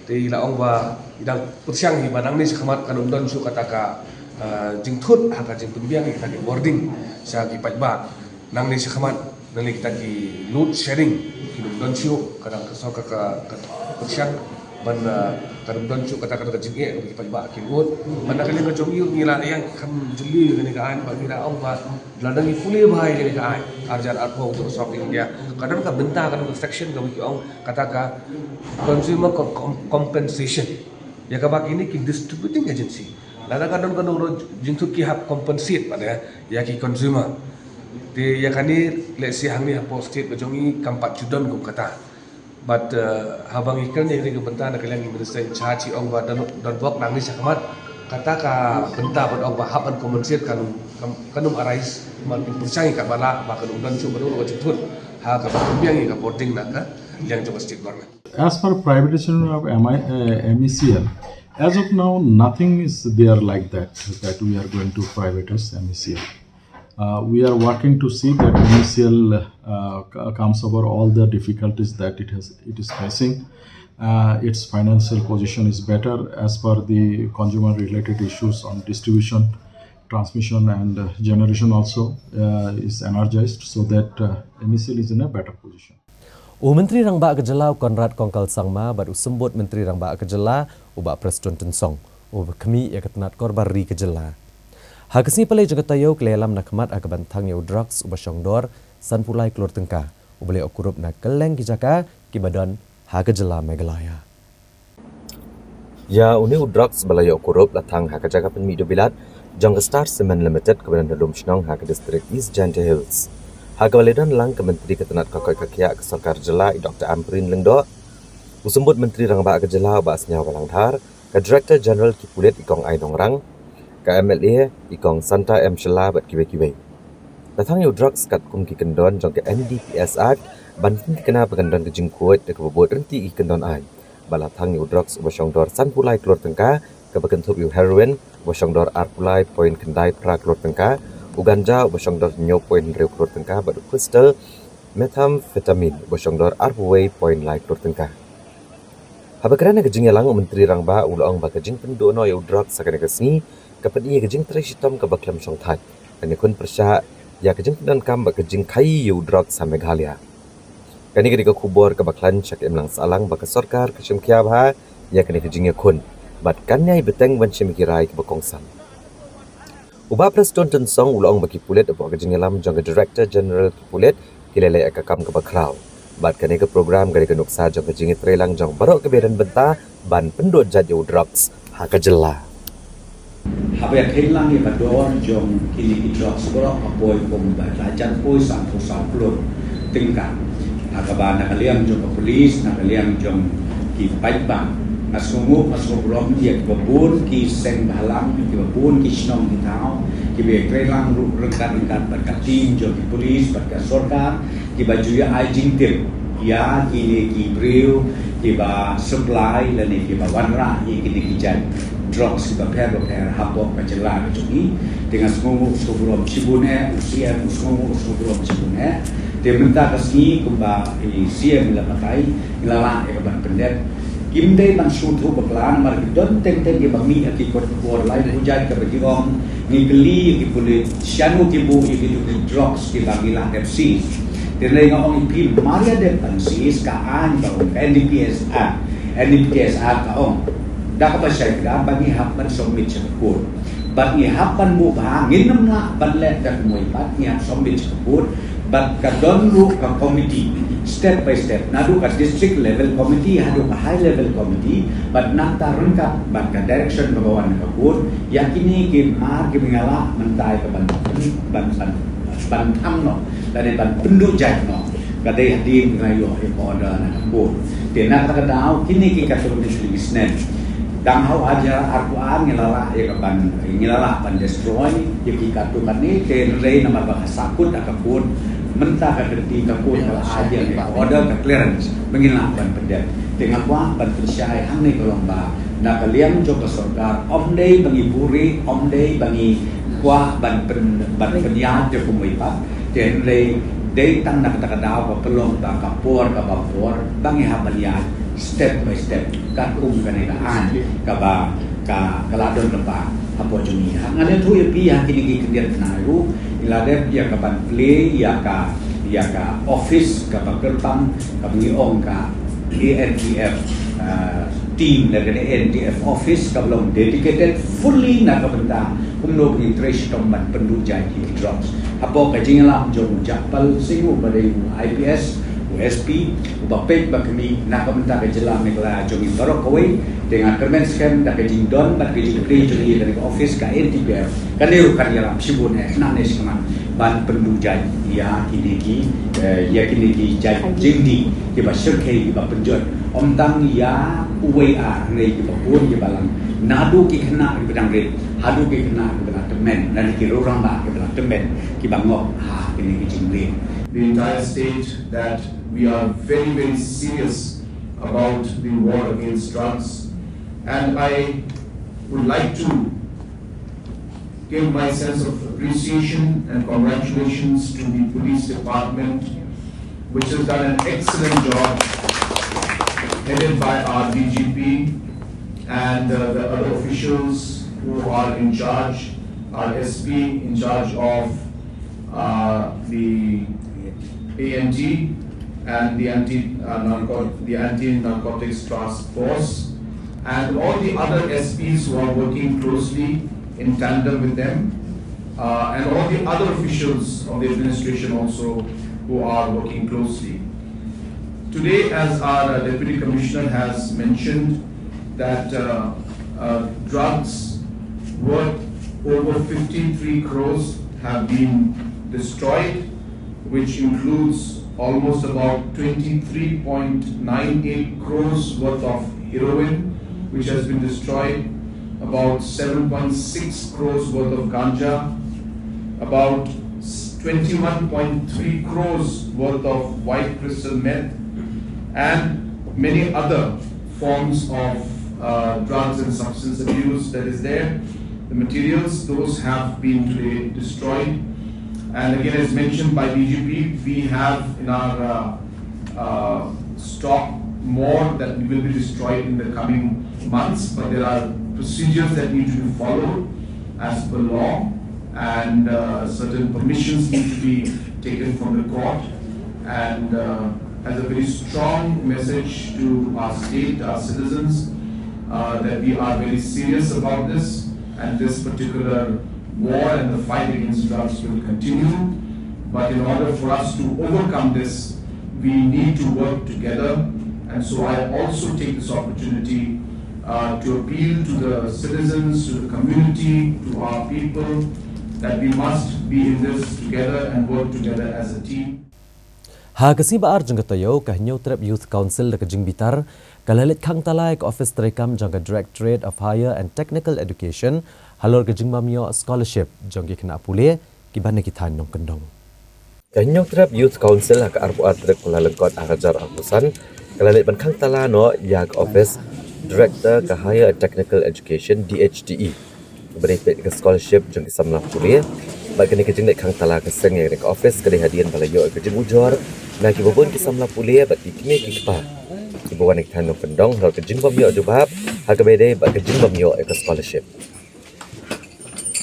ti la ong ba idang persiang hi banang ni sekamat kanum don su kata ka jing thut ha ka jing pembiang kita ki boarding sa ki pai ba nang ni sekamat nang kita ki load sharing ki don su kadang ka so ka persiang ban kadum don su kata ka jing ki pai ba ki load ban kalian ka jong yu ngila yang kam juli ni ka an ba ngira ong ba ladang ifuli bahai ni ka an arjar arpo to shopping dia kadang ka benta kadang section ka ki ong kata ka consumer compensation ya ka bak ini ki distributing agency lada kadang jingtut ki hap compensate pada ya ki consumer ti ya kani let's say hang ni hap state bajongi kampat judon kum kata but habang ikan ni ke benta na kalian minister in charge ong ba don bok nang ni sakamat kata ka benta ban ong ba hap an compensate kanum arais man percaya ka bala ba kanum don su baru jingtut ha ka pembiang ka boarding na ka yang juga state government.
As for privatization of MECL, as of now, nothing is there like that we are going to privatize MECL. We are working to see that MCL comes over all the difficulties that it is facing. Its financial position is better as per the consumer related issues on distribution, transmission and generation also is energized, so that MCL is in a better position.
Menteri Rang Ba Kejela Konrad Kongkal Sangma baru sembut Menteri Rang Ba Kejela ubak Preston Tensong ubak kami ia ketenat korban ri Kejela. Hakasni palai jaga tayo kelelam nak kemat akabantang yau drugs ubah syongdor san pulai keluar tengka ubali okurup nak keleng kijaka kibadan Hakajela Meghalaya. Ya uni drugs balai okurup latang Hakajaka penmi bilat jangka Star Cement Limited kebadan dalum shnong Haka District East Jante Hills. Hakawalidan lang ke Menteri Ketenat Kakoi Kakiak Kesarkar Jela Dr. Amrin Lengdo usembut Menteri Rang Ba Kejela basnya walangthar ke Director General Kipulet ikong Ainongrang ke MLA ikong Santa M Shela bat kiwe-kiwe. Datang yu drugs kat kum ki kendon jong ke NDPS Act bantin kena pegandon ke jingkuat de kebobot renti ki kendon ai. Balatang yu drugs ubasyongdor san pulai keluar tengka ke bekentup yu heroin ubasyongdor ar pulai poin kendai pra keluar tengka uganja ubasyongdor nyo poin reu keluar tengka batu crystal methamphetamine ubasyongdor ar puwei poin lai keluar tengka. Habakarana kejing yalang Menteri Rang Ba ulong ba kejing pendono yu drugs sakane kesni kapadi kejing tresitom ke baklam songthai kani kun persya ya kejing dan kam ba kejing kai yu drugs sa Meghalaya kani ketika kubor ke baklan syak emlang salang ba ke sarkar ke syemkia ba ya kani kejing ya kun bat kanyai beteng ban syemkirai ke bakongsan uba Preston Tensong ulong ba Kipulet ba kejing yalam jang Director General Kipulet kilele akakam ke bakrau bat kani ke program gari ke nuksa jang kejing trelang jang barok ke bedan benta ban pendot jat yu drugs Hakajela.
Habis hilang yang kedua jom kini kita sekolah apoi kombat lajan poi sampai sampai tingkat. Akaban nak liang jom ke polis, nak liang jom ki pajbang. Masungguh belum dia kebun ki seng balang, ki kebun ki senong ki tahu, ki bekelang rengkat berkatim jom ki polis berkasorkan, ki baju ya ajintir. Ya kini ki brew, ki ba supply dan ki ba wanra kini ki jan. Drugs kita pair hapok Kejela kejungi dengan semua sebelum cibune usia semua sebelum cibune dia minta kesini kumba usia mula pakai ilala ban pendet kimde ban sutu beklan mar don teng di bami akikot bor lain hujan ke begong ngikeli ki boleh syanu ki bu ki drugs ki bagi lah FC dia ngong ipil maria de pansis ka an ka NDPS ka ong dah apa saya kira bagi hapan somit cekut bagi hapan buka nginam nak badlet dan muipat niat somit cekut bag kadon lu ka committee step by step nadu ka district level committee hadu ka high level committee bad nata rengkap bag ka direction bagawan kabut yakini ke mar ke mengala mentai ke ban no dan ban penduk jat no kadai hadir ngayo e order na kabut tena kata dau kini ke katul business dang hau aja Al-Quran ngilala ban destroy yaki katukan ni tenrei nama bahasa sakut akapun mentah kerti kapun kalau aja ni order ke clearance mengilak ban pendet dengan kuah ban persyai hang ni kolong ba nak kalian joko sarkar om day bagi puri om day bagi kuah ban penyat je kumipat tenrei day tang nak kata pelong ba kapur ka bapor bangi habaliat step by step kakum kanedaan kaba kaladon lepa apa juni ngane tu pi yang kini kendian penaru ilade ya kapan play ya ka office ka bakerpam ka biong ka ANTF team dari ANTF office ka belum dedicated fully na ka benda kumno ni trace tomban pendujai ki drops apa ka jingalam jong japal singu badai IPS USP ubapek bakmi nak komentar Kejela Meghalaya jogi barok kawai dengan kermen scam dak kejing don bat kejing pri jogi dari office ka NTPF kan dia kan yalam sibun nak nes keman ban pendujai ya kini ki jai jingdi ki ba shirkai ki ba penjot om tang ya UWA nei ki ba pun ki balang nadu ki kena ki bedang red hadu ki kena ki bedang temen dan ki orang ba ki bedang temen ki bangok ha kini ki jingri
the entire state that we are very, very serious about the war against drugs. And I would like to give my sense of appreciation and congratulations to the police department, which has done an excellent job, headed by our DGP and the other officials who are in charge, our SP in charge of the ANT and the anti-narcotics task force, and all the other SPs who are working closely in tandem with them, and all the other officials of the administration also who are working closely. Today, as our Deputy Commissioner has mentioned, that drugs worth over 53 crores have been destroyed, which includes almost about 23.98 crores worth of heroin, which has been destroyed, about 7.6 crores worth of ganja, about 21.3 crores worth of white crystal meth, and many other forms of drugs and substance abuse that is there. The materials, those have been today destroyed. And again, as mentioned by DGP, we have in our stock more that will be destroyed in the coming months, but there are procedures that need to be followed as per law, and certain permissions need to be taken from the court, and as a very strong message to our state, our citizens, that we are very serious about this, and this particular war and the fight against drugs will continue. But in order for us to overcome this, we need to work together. And so I also take this opportunity to appeal to the citizens, to the community, to our people, that we must be in this together and work together as a team.
Hagasi baar jangka toyo kahnyo trap Youth Council de kajing bitar kalalit khang talai ke office terekam jangka Directorate of Higher and Technical Education halor kajing mamio scholarship jangki kena pule kibane kithan nong kendong. Kahnyo trap Youth Council hak arbu atrek kulalengkot arajar alpusan kalalit ban khang tala no yak office Director ke Higher and Technical Education DHTE beri ke scholarship jangki samlah pule bagi ni kajing nek khang tala ke seng yang ke office ke hadian balayo kajing ujor na kibobon ki samla pule bat kini ki pa kibowan ek than pendong hal kejing pamyo jubab ha kebede bat kejing pamyo ek scholarship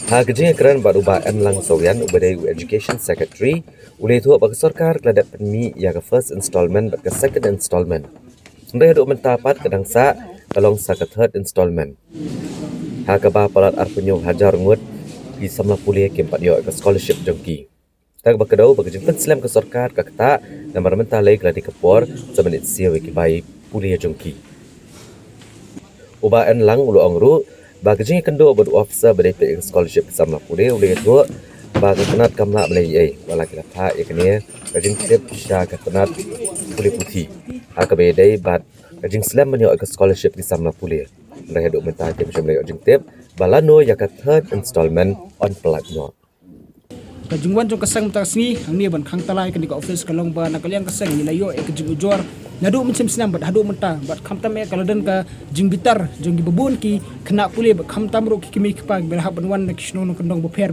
ha kejing kran bat uba en lang soyan ubade education secretary ule tu bag sarkar kladat penmi ya ke first installment bat ke second installment ndai do mentapat kadang sa kalong sa ke third installment ha ke ba palat arpunyo hajar ngut ki samla pule ke pat yo ek scholarship jongki tak bakadau bagajin penslam ke sarkar ka kata namar mentah lay keladi kepor semenit siawe ki bai pulia jongki uba en lang ulu angru bagajin kendo bad officer badai pe scholarship samla pule ule tu baga kenat kamla belai wala kila tha yakni bagajin tip sha ka kenat pule putih akabe dai bad bagajin slam menyo ke scholarship di samla pule ndai do mentah ke macam lay bagajin tip balano ya ka third installment on pelatno
kajungwan jong kasang mtasni angni ban khang talai kan ka office kalong ba nakaliang kasang ni layo e kajung ujor nadu macam senam bat hadu menta bat khamtam e kaladan ka jing bitar jong gibabun ki kena pule bat khamtam ro ki kimi ki pag berhap ban wan nakshno no kandong beper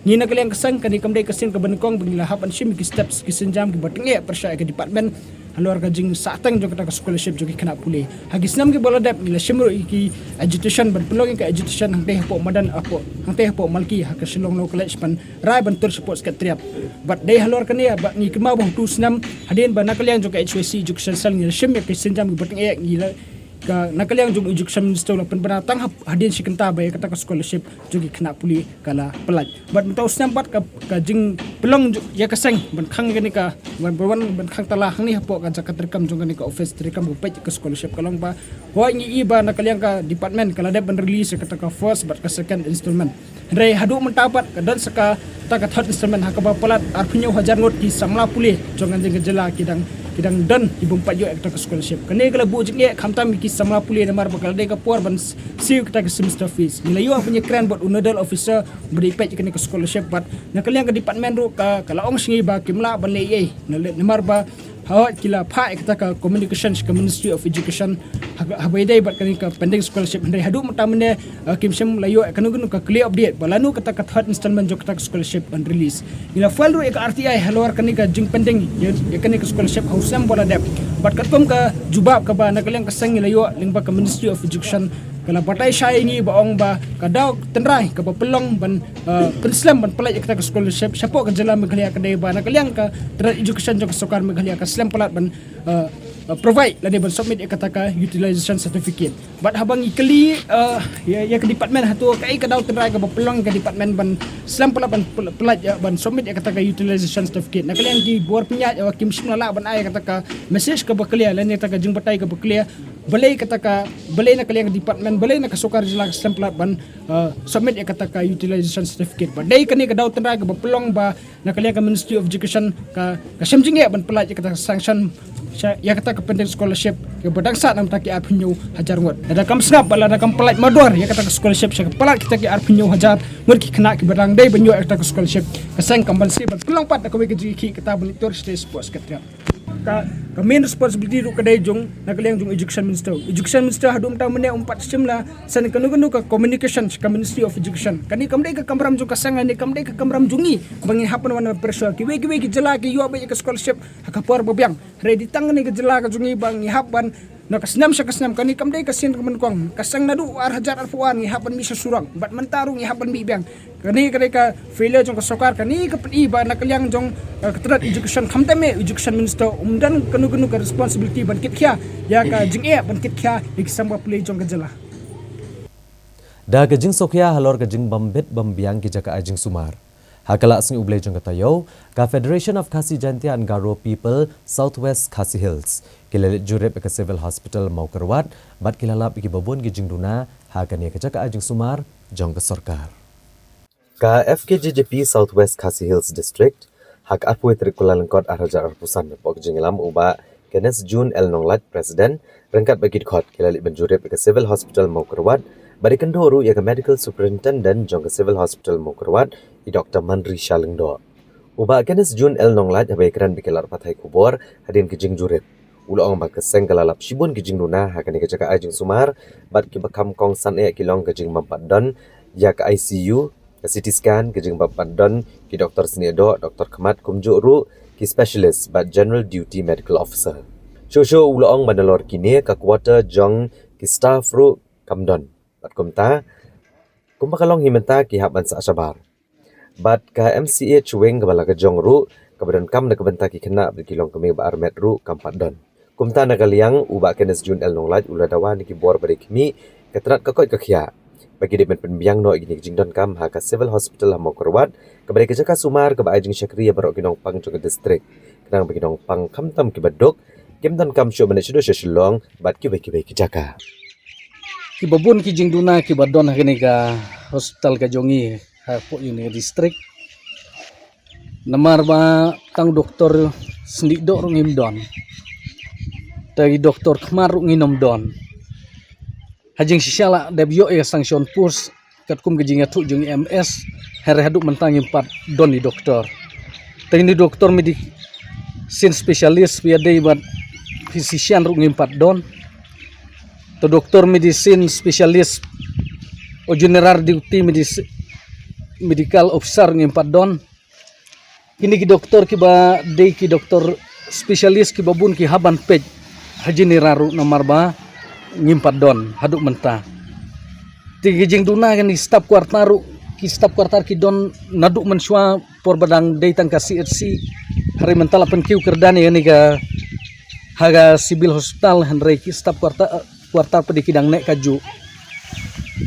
ni nakaliang kasang kan kamdai kasin ka bankong bingla hapan shim ki steps ki senjam ki batinge persya ke department halor ka jing satang jong kata scholarship jong kena pule hagis nam ki boladap ni la shimro ki education ban pelong ka education hang teh po madan apo hang teh po malki ha ka silong no college pan rai ban tur support skat triap bat dei halor ka ni ba ni kema bang tu snam hadin ba nakaliang jong ka HWC education sal ni shim ki senjam ki bating e ngila ka nakaliang jong education minister la pen banatang hadin si kenta ba kata scholarship jong kena pule kala pelaj bat mentau snam bat ka jing pelong ya kaseng ban khang ni ka ban khang tala hang ni hapo kan zakat rekam jong ni ka office rekam bupet ke scholarship kalong ba wa ngi iba nakaliang ka department kala de ban release kata ka first bat ka second installment rei hadu mentapat ka dan saka ta ka third installment ha ka ba palat arpunyo hajar ngot ki samla pule jong jing jela kidang dan ibung payo ekta ka scholarship kane kala bu jing khamtam ki samla pule namar bakal de ka por ban siu kita ka semester fees nilayo punya kran buat unodal officer beri pay kane ka scholarship bat nakaliang ka department ro ka kala ong singi ba kimla ban le namar ba hawat kila pa kita ka communication ka Ministry of Education habai dai bat kani ka pending scholarship handai hadu mutamne kimsem layo kanu ka clear update balanu kata ka third installment jok tak scholarship and release ila failru ek RTI halwar kani ka jing pending ya kani ka scholarship hausam bola dep bat katom ka jubab ka ba nakaleng ka sang layo lingba ka Ministry of Education kala batai syai ni baong ba kadau tenrai ka pelong ban Islam ban pelaj kita ke scholarship siapa ke jalan Meghalaya kedai ba nakaliang ka trad education jok sokar Meghalaya ka Islam pelat ban provide la ban submit kata ka utilization certificate bat habang ikeli ya ke department hatu kai kadau tenrai ka pelong ke department ban Islam pelat ban pelaj ban submit kata ka utilization certificate nakaliang di bor penyat kim simla ban ai kata ka message ka Beklia la ni kata ka jing batai ka Beklia balai kata ka balai na kaliang department balai na kasukar jila Islam pelat ban submit kata ka utilization certificate ba dai kani ka daw tenra ka pelong ba na kaliang ka Ministry of Education ka kasemjing ban pelat kata sanction ya kata ka pending scholarship ke badangsa nam taki arpinyo hajar ngot ada kam snap bala ada kam pelat mador ya kata ka scholarship sa pelat kita ki arpinyo hajar ngot ki kena ki badang dai banyo kata ka scholarship kasang kambal si ban pelong pat ka we ki kita banitor state sports katra ka main responsibility ru kadai jong nakaliang jong education minister hadum ta mene umpat simla san kanu ka communication ka Ministry of Education kani kamdai ka kamram jong kasang ni kamdai ka kamram jongi bangi hapan wana pressure ki we ki jela ki yo ba ka scholarship ka por babyang ready tang ni ka jela ka jongi bangi hapan nakasnam sa kasnam kani kamdai ka sin kaman kwang kasang nadu ar hajar arfuan ni hapan mi sa surang bat mantarung ni hapan mi byang kani kadai ka failure jong ka sokar kani ka iba nakaliang jong katrat education khamtame education minister umdan kanu ka responsibility ban kit kya ya ka jing ban kit kya ikisam ka play jong ka jala
da gajing sokya halor gajing bambet bambiang ki jaka ajing sumar hakala asing ublay jong katayo ka Federation of Khasi Jantia and Garo People Southwest Khasi Hills kilalit jurep ka civil hospital Maukarwat bat kilalap ki babon gijing duna hakani ka jaka ajing sumar jong ka sarkar ka FKJJP Southwest Khasi Hills District hak apoi trikula lengkot arajar arpusan pok jinglam uba Kenneth June El Nonglat President rengkat bagi khot kilalit benjurep ke Civil Hospital Maukarwat barikan doru ya ke Medical Superintendent jong ke Civil Hospital Maukarwat i Dr. Manri Shalengdo uba Kenneth June El Nonglat habai keran bikilar pathai kubor hadin ke jing jurep ulong ba ke seng kalalap shibun ke jing nuna hakani ke jaka ajing sumar bat ki bakam kong san e kilong ke jing mampat don ya ke ICU CT scan ke jing bapat don ki Dr. Snedo Dr. Khamat kumjuru ki specialist but general duty medical officer shosho ulong banalor kini ka quarter jong ki staff ru kamdon bat kumta kumpakalong himenta ki haban sa asabar bat ka MCA chuwing kabala ka jong ru kabadan kam na kabenta ki kena kilong kami ba armet ru kampat don kumta nakaliang uba Kenneth June El Nonglat uladawan ki bor bari kimi katrat kakoi kakhya bagi demen penbiang no igini jingdon kam haka Civil Hospital Maukarwat kabari kejaka sumar ka baajing syakri barok kinong pang jong distrik kenang bagi nong pang kamtam ki badok kimdon kam syo bane sudo syashilong bat ki beki kejaka
ki babun ki jingduna ki badon hakini ka hospital ka jongi ha po yun distrik namar ba tang doktor sendikdo rungim don tagi doktor Khmar nginom don hajing sisiala debyo e sanction purs katkum gejing atu jung MS here haduk mentang 4 don di doktor tani doktor medik sin spesialis via debat physician ru 4 don to doktor medicine spesialis o general duty medical officer 4 don kini ki doktor ki ba dei ki doktor spesialis ki babun ki haban pej hajini raru nomor ba 4 don haduk mentah tiga jing duna kan staf kuartaru ki staf kuartar ki don naduk mensua por badang dei tangka CHC hari mentala penkiu kerdani yani ka haga civil hospital henry ki staf kuartar pedikidang nek kaju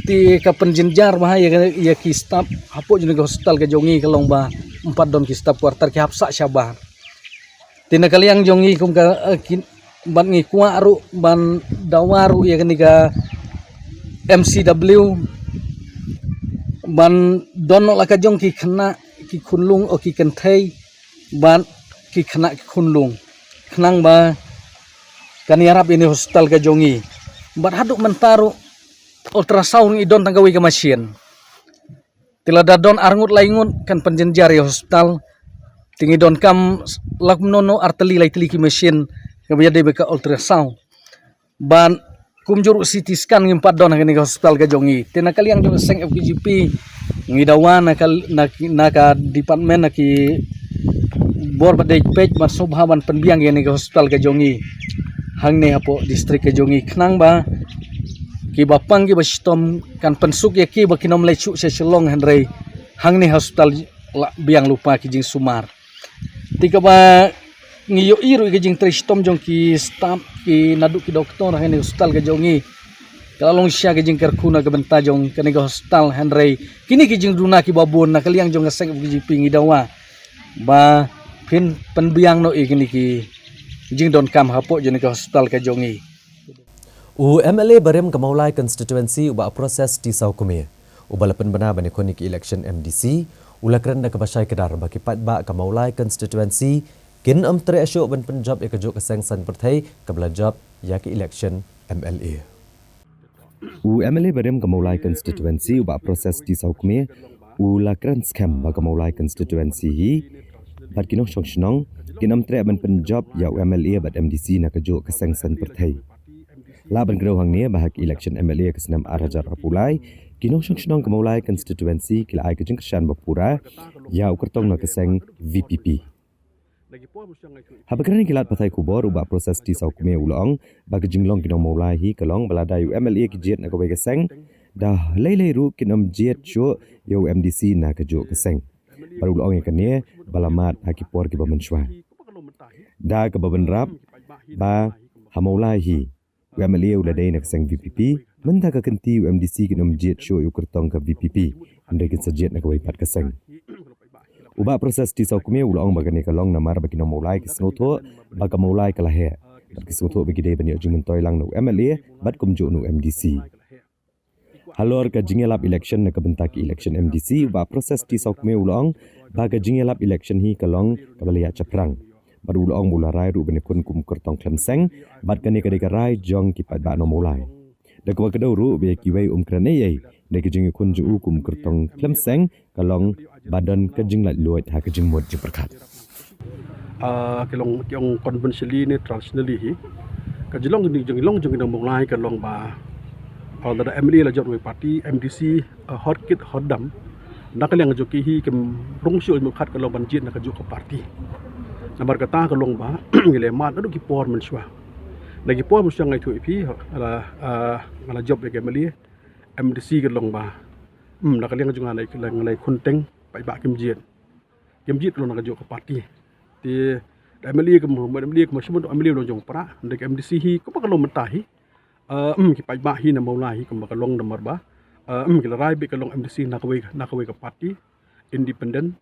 ti ka penjenjar bah ya ki staf hapo jeng ka hospital ka jongi kalong ba 4 don ki staf kuartar ki hapsa syabar tina kaliang jongi kum ka ban ngi kuaru ban dawaru ya kenika MCW ban dono la kajong ki kena ki kunlung o ki kentai ban ki kena ki kunlung kenang ba kani harap ini hospital kajongi ban haduk mentaru ultrasound idon tanggawi ke mesin tila dadon arngut laingun kan penjenjar ya hospital Tingi don kam lak nono arteli lai teli ki mesin kabaya de beka ultrasound. Ban kumjur CT scan ngimpat don ngani hospital ka jongi. Tena kaliang jo seng FGP ngidawan naka department naki bor badai page mar sobhaban penbiang ngani hospital ka jongi. Hang ne hapo distrik ka jongi knang ba ki bapang ki bastom kan pensuk ya ki bakinom lai chu se selong henrei hang ne hospital biang lupa ki jing sumar. Tika ba ngiyo iru ki jing tristom jong ki staff ki nadu ki doktor hen hospital ka jongi kalong sia ki jing kerkuna ka benta jong kani ka hospital henrei kini ki jing duna ki babon na kaliang jong ngaseng ki pingi dawa ba pin penbiang no kini ki jing don kam hapo jeni ka hospital ka jongi
u MLA barem kamaulai constituency uba proses di saukumia ubalapan bana bani konik election MDC ulakran da kabasai kedar baki patba kamaulai constituency kin tre asyo ban penjob ekajo kaseng san perthai kabla job yaki election MLA u MLA barem kamaulai constituency uba proses di saukumia ulakran scam ba kamaulai constituency hi bat kinong shongshong kinam tre ban penjob ya MLA bat MDC nakajo kaseng san perthai laban grau hang ni bahak election MLA kesenam Arajar Apulai kinong shongshong kamaulai constituency kila ai kejeng kesan bapura ya ukertong na keseng VPP habakran kilat patai kubor ubah proses di saukume ulong bagi jinglong kinong maulai hi kalong baladayu MLA kijet na kawai keseng dah lei ru kinom jet syo yo MDC na kejo keseng baru ulong ikane balamat hakipor ki bamenshwa da ke babenrap ba hamaulai hi MLA uladai na keseng VPP menta ka kenti UMDC kinom jet show yu kertong ka VPP andai kin sajet na kawai pat kaseng uba proses di saukume ulong bagane kalong namar bagi nom mulai kisnotho baga mulai kalahe bat kisnotho bagi dei bani ujung toy lang no MLA bat kumjo no MDC halor ka jingelap election na kabentaki election MDC uba proses di saukume ulong baga jingelap election hi kalong kabalia chaprang baru ulong mularai ru bani kun kum kertong klemseng bat kane kadai karai jong kipat ba no mulai da kwa kedau ru be kiwai krane yai da kijing kun ju kum kertong klemseng kalong badan kejing lat luat ha kejing mod je perkat
kelong yang conventionally ni traditionally hi kajilong ni jong dang mulai kalong ba da MLA la jot party MDC hot kit hot dam nak yang joki hi kem rungsul mu khat kalong banjit nak jo ko party nambar kata kalong ba ngile mat adu ki por menswa lagi po mesti ngai tu pi ala job ke MLA MDC ke long ba nak liang junga ngai kunteng pai ba kimjit lo nak jo ke parti ti MLA ke masih MLA lo jong pra ndek MDC hi ko ba lo mentahi ki pai ba hi na maulai ko ba long namar ba ki rai be ke long MDC nak we ke parti independent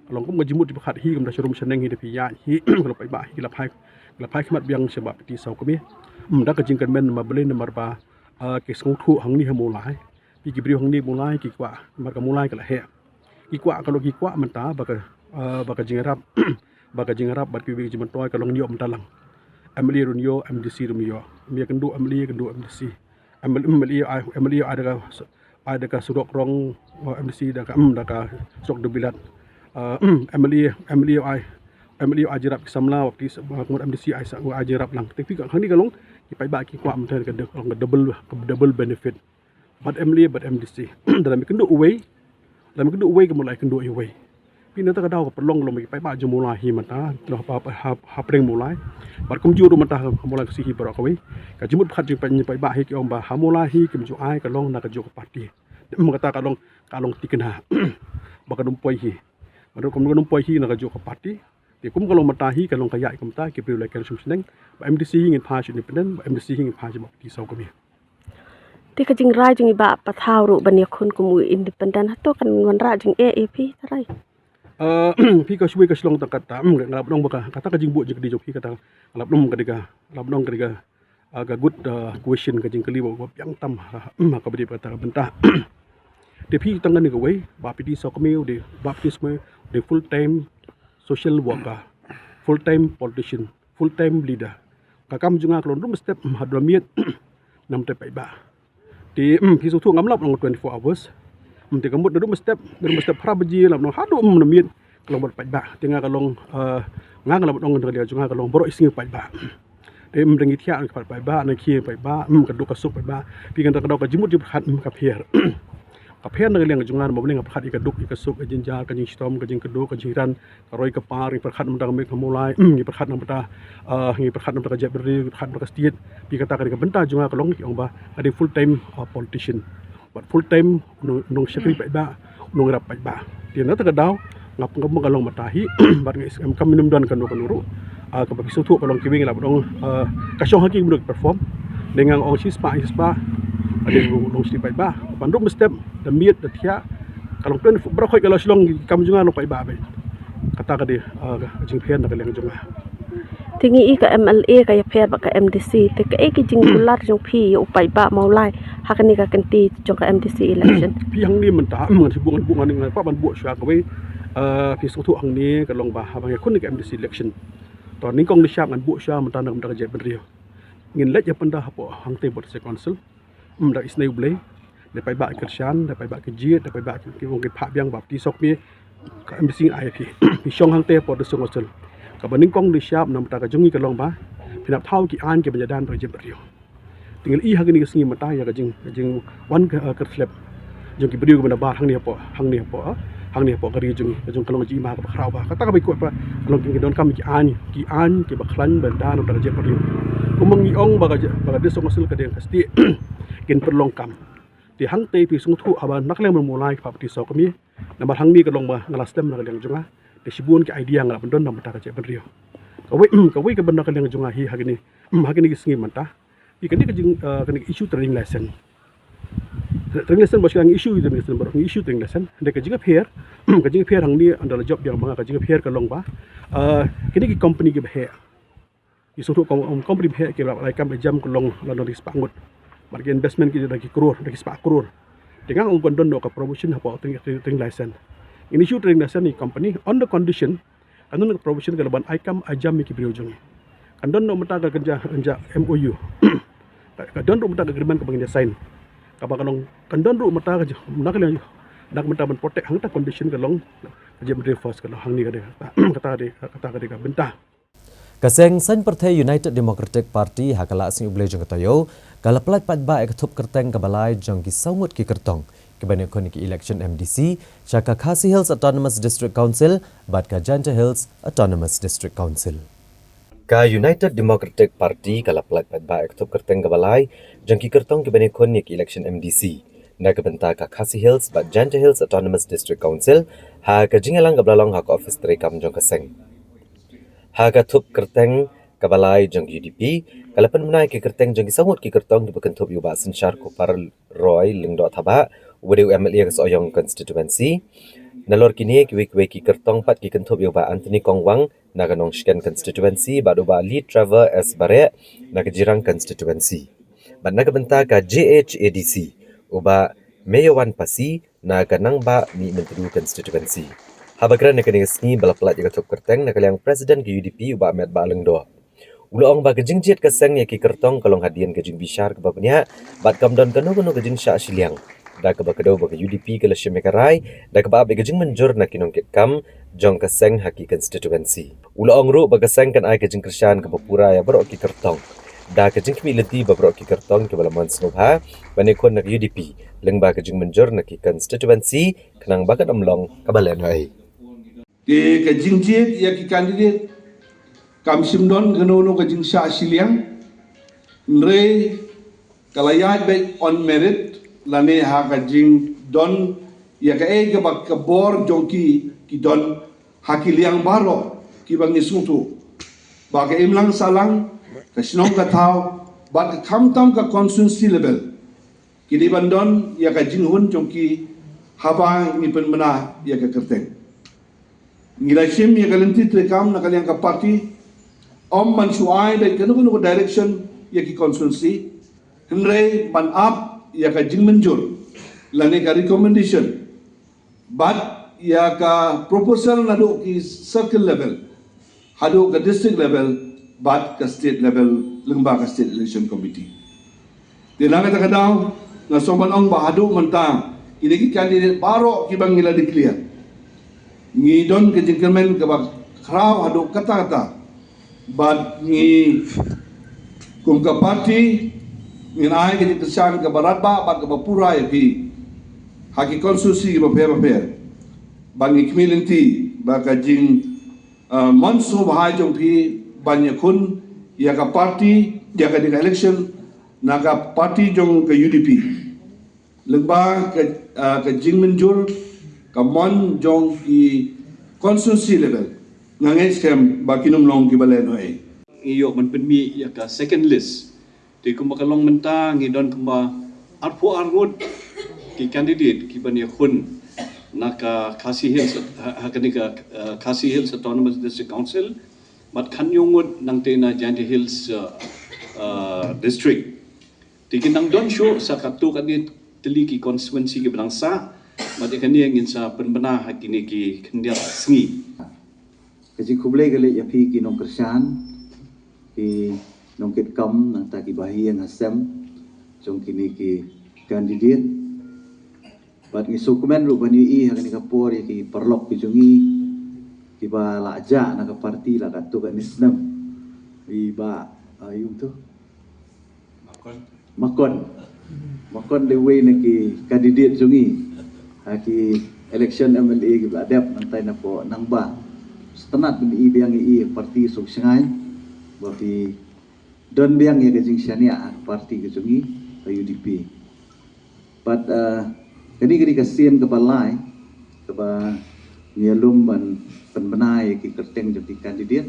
long ko majimut di khat hi kam da surum seneng hi de pi ya hi ko pai ba hi la pai khmat biang sebab ti sau kami da ka jingkan men ma bele namar ba ke song thu hang ni hamulai pi ki bri hang ni mulai ki kwa mar ka mulai ka la he ki kwa kalau ki kwa menta ba ka jingarap bat ki bi jiman toy ka long niom talang MLA runyo MDC rumyo mi kendu MLA MDC MLA ada ka surok rong MDC da ka sok de bilat MLA ajarap kisamla waktu kemudian MDC Aisyah ajarap lang tapi kan ni kalong kipai ba ki kwa mter ka double benefit but MLA but MDC dalam kendo away ke mulai kendo away pina ta ka daw ka perlong lo kipai ba jo mulai hi mata lo ha preng mulai bar kum juru mata mulai si hi barok away ka jimut khat jing pai ba hi ki om ba ha mulai hi kim jo ai ka long na ka jo ka parti mengata kalong tikena ba ka dum poi hi baru kum dum poi hi na ka jo ka parti kum kalau matahi kalau kaya kum ta ke priu like sumsneng ba MDC hingin phas independent ba MDC hingin phas ba ti sau kami
ti ka jing rai jing ba pathaw ru ban yakun kum independent to kan ngon ra jing AAP tarai
pi ka shwe ka shlong ta kata ngalap dong baka kata ka jing bu jing di joki kata ngalap dong kadiga aga good question ka jing kali ba yang tam ka bedi kata bentah de pi tangan ni ka wei ba pi ti sau kami de ba pi sme de full time social worker, full time politician, full time leader. Kakam junga kalau rum step hadramiat nam te pai ba. Ti pisu tu ngamlap nang 24 hours. Mte kamut rum step prabaji lam no hadu namiat kalong berpat ba tengah kalong ngang kalong dong dia juga kalong borok ising pat ba dia mendengi tiak pat ba nak kie pat ba kaduk kasuk pat ba pi kan kadok kajimut di berkat kapier kapier nak liang juga mau boleh berkat ikaduk ikasuk jinjar kajing stom kajing keduk kajiran karoi kepar berkat mentang mek mulai berkat nak beta berkat nak kerja beri berkat nak stiet pi kata kan benta juga kalong ong ba ada full time politician but full time nong syakri pat ba nong rap pat ba dia nak tergadau ngap ngam kalong matahi bar ngam kam minum dan kan nuru ka ba pisu kalong kiwing la dong kasyong haki muduk perform dengan ong sispa ada nong sti pat ba bandung step the meet the tia kalong pen bro khoi kalau silong kam junga nong pat ba be kata ka di jing phen nak leng junga
tingi i ka MLA ka ya pher ba ka MDC te ka e ki jing kulat jong phi upai ba mau lai hakani ka kanti jong ka MDC election
pi hang ni mentah ngan bungan ngan pa ban bu swa ka we pi sung thu hang ni ka long ba ha ba kun ni ka MDC electionตอนนี้กองดิชากันบุชามันตานกมันจะเป็นเรียวเงินเล็กจะเป็นได้ฮะปะฮังเตบดเซคอนซิลได้อิสเนลเบลได้ไปบ้านกิจชันได้ไปบ้านกิจจีได้ไปบ้านกิจวงกิจภาพยังแบบที่ซอกมีก็เอ็มซีไอพีมีช่องฮังเตบดเซคอนซิลกับบันนี้กองดิชามันตากระจงงี้กันลองบ้าพินับเท่ากี่อันเก็บมันจะด้านไปจะเป็นเรียวถึงอีฮังนี่ก็สิ่งมันตายอย่างกับจริงวันก็สลับจงกิบเรียวกับมันบ้าฮังนี่ฮะปะฮังนี่ฮะกรีจงกลองจีมากับคราวบ้าก็ตั้งไปกวดไปกลองกินกันโดนคำกี่อันกี่บักคลันบรรดาโนตระเจ็บประเดี๋ยวก็มึงยี่องบากเดสงสิลกระเดียงคสติกินเป็นลองคำที่หังเตปีสงทุอาบานนักเลี้ยงมันมูลายภาพที่สองก็มีนำมาหังนี้ก็ลงมางลาสเต็มนักเลี้ยงจุงะแต่ชิบุนกับไอเดียงละมันโดนนำมาตากระเจ็บประเดี๋ยวก็วิ่งกับนักเลี้ยงจุงะฮีฮักนี่ก็สิ่งมันตาที่กันนี่ก็จึงกันอิชชูtraining lesson training lesson bos yang issue itu lesson baru issue training lesson dek juga pair kajing pair hang ni adalah job yang mga kajing pair kalong ba kini ki company ke bahe isu tu company bahe ke la kam jam kalong la no dispangut marke investment ki daki crore daki spa crore dengan ong kondon no ka promotion apa training lesson ini issue training lesson ni company on the condition kanun promotion ke laban ikam ajam ki briojong kandon no mata ka kerja MOU kadon no mata agreement ka bangin sign kapag kalong kandon ro mata ka nak lang nak mata ban protect hang ta condition kalong jem refers kalong hang ni kata ka bentah
Kaseng San Partai United Democratic Party hakala sing ublay jong katayo kalaplat patba ek thup kerteng kabalai jong ki saumut ki kertong kibane kon ki election MDC chaka Khasi Hills Autonomous District Council bat ka Janta Hills Autonomous District Council ka United Democratic Party kalaplat patba ek thup kerteng kabalai jong ki kertong kibane kon ki election MDC na kabenta ka Khasi Hills bat Janta Hills Autonomous District Council ha ka jingalang kablalong ha ka office trekam jong kaseng ha ka thup kerteng kabalai jong UDP kalapan menai ki kerteng jong samut ki kertong di bekan thup yuba sensyar ko par roy lingdo thaba wadu MLA ka soyong constituency nalor kini ki wik ki kertong pat ki kentup yuba Anthony Kongwang na kanong Shikan constituency badu ba lead Trevor S Bare na ka Jirang constituency bat na kabenta ka JHADC uba Mayawan Pasi na kanang ba ni Menteru constituency habagran na kaning sni balaplat ka thup kerteng na kalyang president ki UDP uba Met ba lengdo uloong ba kajing jet kaseng ya ki kertong kalong hadian kajing bishar ka babnya bat kamdon kanu kajing sya siliang da ka bakado ba UDP kala shemekarai da ka ba kajing menjur na kinong kitkam jong kaseng haki constituency uloong ru ba kaseng kan ai kajing krisyan ka papura ya bro ki kertong da kajing kmiliti ba bro ki kertong ke balaman snobha bane kon na UDP leng ba kajing menjur na ki constituency kanang bakat amlong kabalen hai
Di kajing jet ya ki candidate kam simdon ganono kajing sya siliang nre kalayat be on merit lane ha kajing don ya ka ege bak kabor jongki ki don hakiliang baro ki bangi suntu ba ka imlang salang ka sinong ka tao ba ka kamtam ka constituency level ki di bandon ya kajing hun jongki haba ni penmena ya ka kerteng ngilai sim ya kalenti trekam na kaliang ka party om man suai dai kanu direction ya ki constituency henre man up ya ka jing menjur lane ka recommendation but ya ka proposal na do ki circle level hado ka district level but ka state level lengba ka state election committee dinanga ta kadaw na soman ong bahado manta ini ki candidate baro ki bang ngila declare ngidon ke jengkelmen ke bak kraw aduk kata-kata bad ngi kum ke parti nginai ke kesan ke barat ba bad ke bapura ya pi haki konstitusi ke baper bangi community baka jing monso bahai jong pi banyak kun ya ke parti ya ke election naga parti jong ke UDP lengba ke jing menjur kamon jong i konstitusi level ngangai scam bakinum long ki balen hoi
iyo man penmi ya ka second list di kumba kalong mentang ngidon kumba arpu arut ki candidate ki bani khun naka Khasi Hills hakanika Khasi Hills Autonomous District Council mat khanyungud nang tena Jainti Hills district tikinang don show sa katu kanit teliki constituency ki bangsa mati kani ngin sa penbena hakini ki kendia sngi
Kaji kublai gale ya pi ki nong kersan ki nong kit kam nang ta ki bahi yang asam jong kini ki kandidat bat ngi sukumen ru bani i hakani kapor ya ki perlok ki jongi ki ba laja na ka parti la ka tu ka nisnam i ba ayum tu makon de way na ki kandidat jongi haki election MLA ki bladap nantai na po nang ba setenat bini biang i parti sok sengai berarti don biang ya kajing syania parti kejungi UDP but kini kasihan ke balai ke ba nyelum ban penbenai ki kerteng jadi kandidat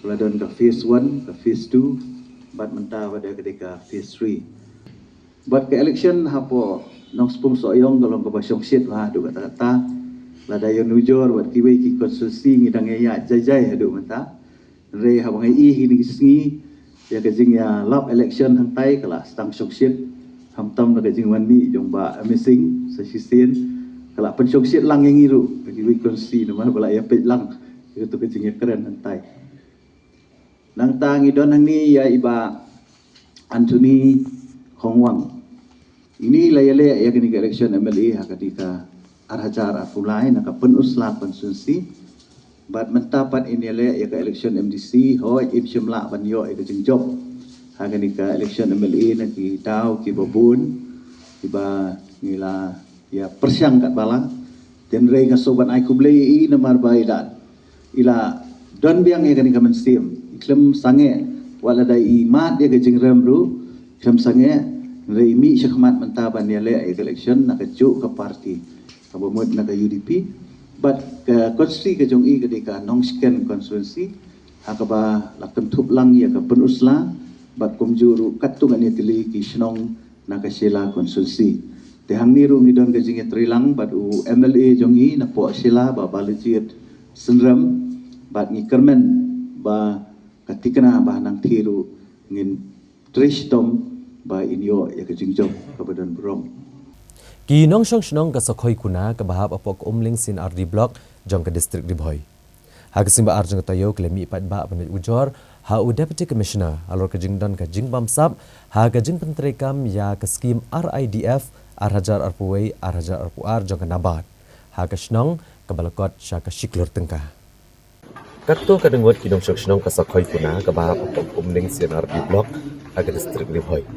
peladon ke phase 1 ke phase 2 bat mentah pada ketika phase 3 but ke election hapo nong sepung soyong kalau ke basyong sit lah do kata-kata lada yo nujor buat kiwe ki konstitusi ngidang ya jai adu menta re habang i hini kisngi ya kajing ya lap election hantai kala stang syong sit hamtam na kajing wani jong ba amazing sa sisen kala pensyong sit lang yang iru kiwe konstitusi nama bala ya pej lang itu kajing ya keren hantai nang tangi don hang ni ya iba Anthony Hongwang ini layale ya kini election MLA hakadika arhajar afulai naka penusla konstitusi bat mentapat ini le ya ke election MDC hoi ip jumlah banyo ya ke jengjob hakadika election MLA naki tau ki babun tiba ngila ya persyang kat bala dan rei ngasoban ai kublei i namar baidan ila don biang ya kani kamen sim iklem sange wala dai mat ya ke jengrem ru iklem sange rei mi syahmat mentaban ya le election nak juk ke parti kabumud nak UDP but ke konstitusi ke jong i ketika nong scan konstitusi hakaba lakem thup lang ya ke penusla bat kumjuru katungan ya tili ki snong nak sila konstitusi te hang niru ngidon ke jing trilang bat u MLA jong i na po sila ba balejit senram bat ngikermen ba katikna ba nang thiru ngin trishtom ba inyo ya ke jingjong kabadan brong
Ki nong syong shnong ka sakhoi kuna ka bahab apok umling sin RD block jong ka district Dibhoi. Ha kasimba arjong tayo klemi pat ba panit ujor ha u deputy commissioner alor ka jingdon ka jingbam sab ha ka jing pentrekam ya ka skim RIDF arhajar arpuwei arhajar arpuar jong ka nabat. Ha ka shnong ka balakot sya ka shiklur tengka. Katto ka dengot ki nong syong shnong ka sakhoi kuna ka bahab apok umling sin RD block ha ka district Dibhoi.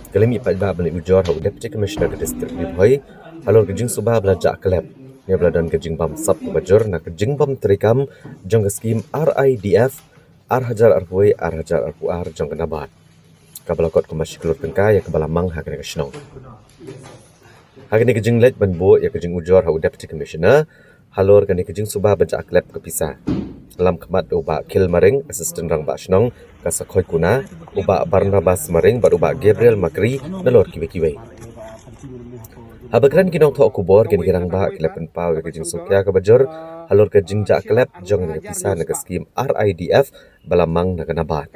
Kalimi pat ba bani ujor ha deputy commissioner ke district Dibhoi halor ke jing subah belajak kelab ni beladan ke jing bam sab ke bajur nak ke jing bam terikam jong ke skim RIDF arhajar arpuai arhajar arpuar jong ke nabat kabalakot ke masyiklur tengka ya ke balamang ha ke snong ha ke jing let ban bo ya ke jing ujor ha deputy commissioner halor ke jing subah belajak kelab ke pisah lam kemat uba kil maring assistant rang ba snong ka sakhoi kuna uba Barnabas maring ba uba Gabriel Makri nalor kiwe habagran kinong tho kubor gin girang ba klepen pau ke jing sokya ka bajor halor ka jingja klep jong ne pisa na skim RIDF balamang na kanabat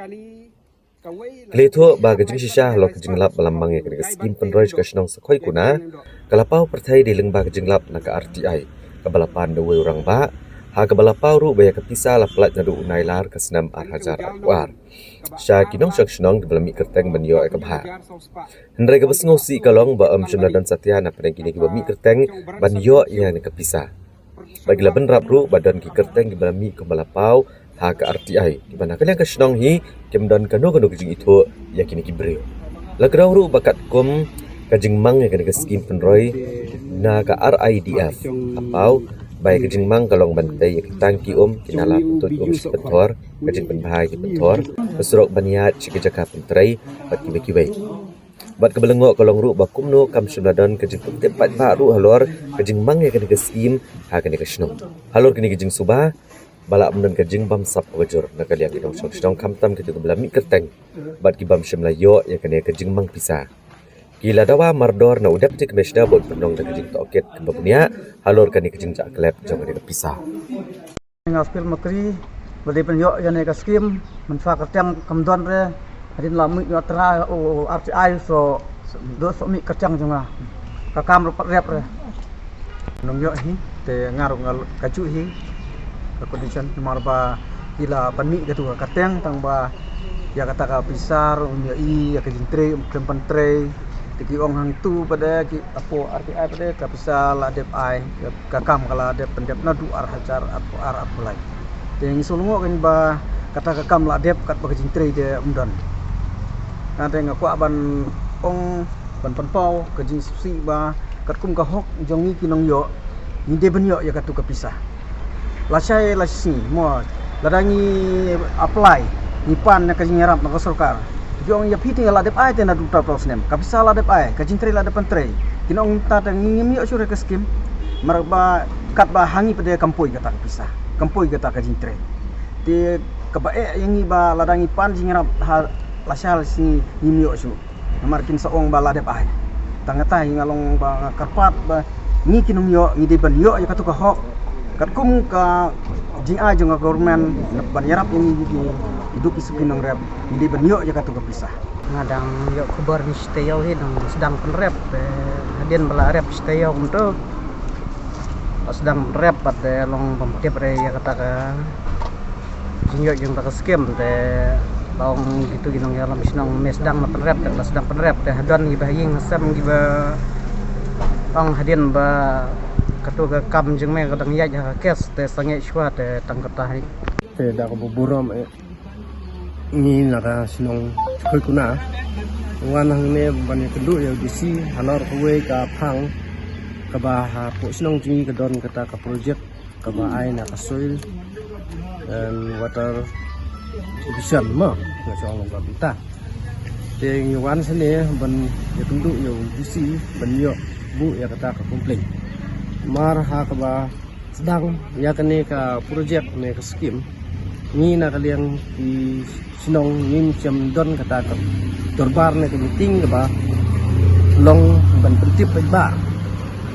Kleto ba ke jing shisha halor ka jinglap balamang ya ke skim penroj ka snong sakhoi kuna kalapau perthai dileng ba ke jinglap na ka RTI ka balapan de urang ba ha ka balapau ru ba ya ka pisa la plat na du unai lar ka snam arhajar arwar sya kinong syak di belami kerteng banyo ka bha hendrai ka besngo si kalong ba shimla dan satya na pren kini ki bami kerteng banyo ya ne ka pisa Bagi laban rap ru badan ki kerteng ki balami ke balapau ha ke RTI di mana kalian ke senong hi kem dan kano kejing itu yakini ki breu. Lagrau ru bakat kum kajing mang yang ke skim penroi na ke RIDF apau baik kajing mang kalong bantai yang tangki kinala pentut sepetor kajing penbahai ki petor pesurok baniat cikejaka pentrai bat ki beki baik. Bat kebelengok kolong ru bakum no kam sunadan kejing putih pat baru halor kejing mang yang ke skim ha kene ke senong. Halor kene kejing subah balak mendan kejing bam sap wajur nak kalian idong sedang kamtam ketika belami kerteng bat ki bam semlayo yang kene kejing mang pisah. Gila dawa mardor na udak tik mesda bot penong da kejing toket kebabnya halor kene kejing jak klep jong kene pisah.
Ngaspil makri bade penyo yang ka skim menfa kerteng kamdon re hadin lami yo tra o RTI so do so mi kerteng jonga ka kam ro rep re nong yo hi te ngaru ngal kaju hi ka condition marba gila panmi ke tu kerteng tang ba ya kata ka pisar yo i ya kejing tre kempan tre tiki ong hang tu pada ki apo RTI pada ka pisal adep ai ka kam kala adep pendep na du ar hajar apo ar apulai teng sulungo kan ba kata ka kam la adep kat ba kejing tre de umdan nanti ngaku aban ong ban panpau kejing si ba kat kum ka hok jongi kinong yo ni de ben yo ya katu ka pisah la sai la si mo ladangi apply ni pan na kejing rap na sarkar jong ya piti la dep ai tena duta prosnem ka pisah la dep ai kejing tre la depan tre kinong ta tang ngim yo sure ka skim marba kat ba hangi pada kampoi kata pisah kampoi kata kejing tre ti ka ba yang ba ladangi pan jing rap lasal si nimyo su markin saong bala dep ai tangata ngalong ba karpat ba ni kinung yo ni de ban yo ya katu ka hok kat kum ka jing a jong government ban yarap ini hidup isu kinung rep ni de ban yo ya katu ka pisah
ngadang yo kabar ni stayau he dang sedang penrep hadin bala rep stayau untuk sedang rep pada long pemtip re ya kata ka jing yo jong ta skem te bawang gitu ginong ya lam sinong mesdang na penrep dan sedang penrep teh hadon gibah ying sam giba ong hadin ba katu ka kam jeng me kadang ya kes te sange shwa te tangkata hi
te da ko buram ni nara sinong koi kuna wan hang ne ban kedu ya disi halor kuwe ka phang ka ba ha po sinong jingi ka don kata ka project ka ba ai na ka soil and water division mah nggak soal lomba kita. Yang yuan sini ban ya tunduk yo disi ban yo bu ya kata ke komplain. Mar ha ka ba sedang ya kene ka project ne ka skim. Ni na kalian di sinong nim jam don kata ka dorbar ne ka meeting ka ba long ban pentip ba.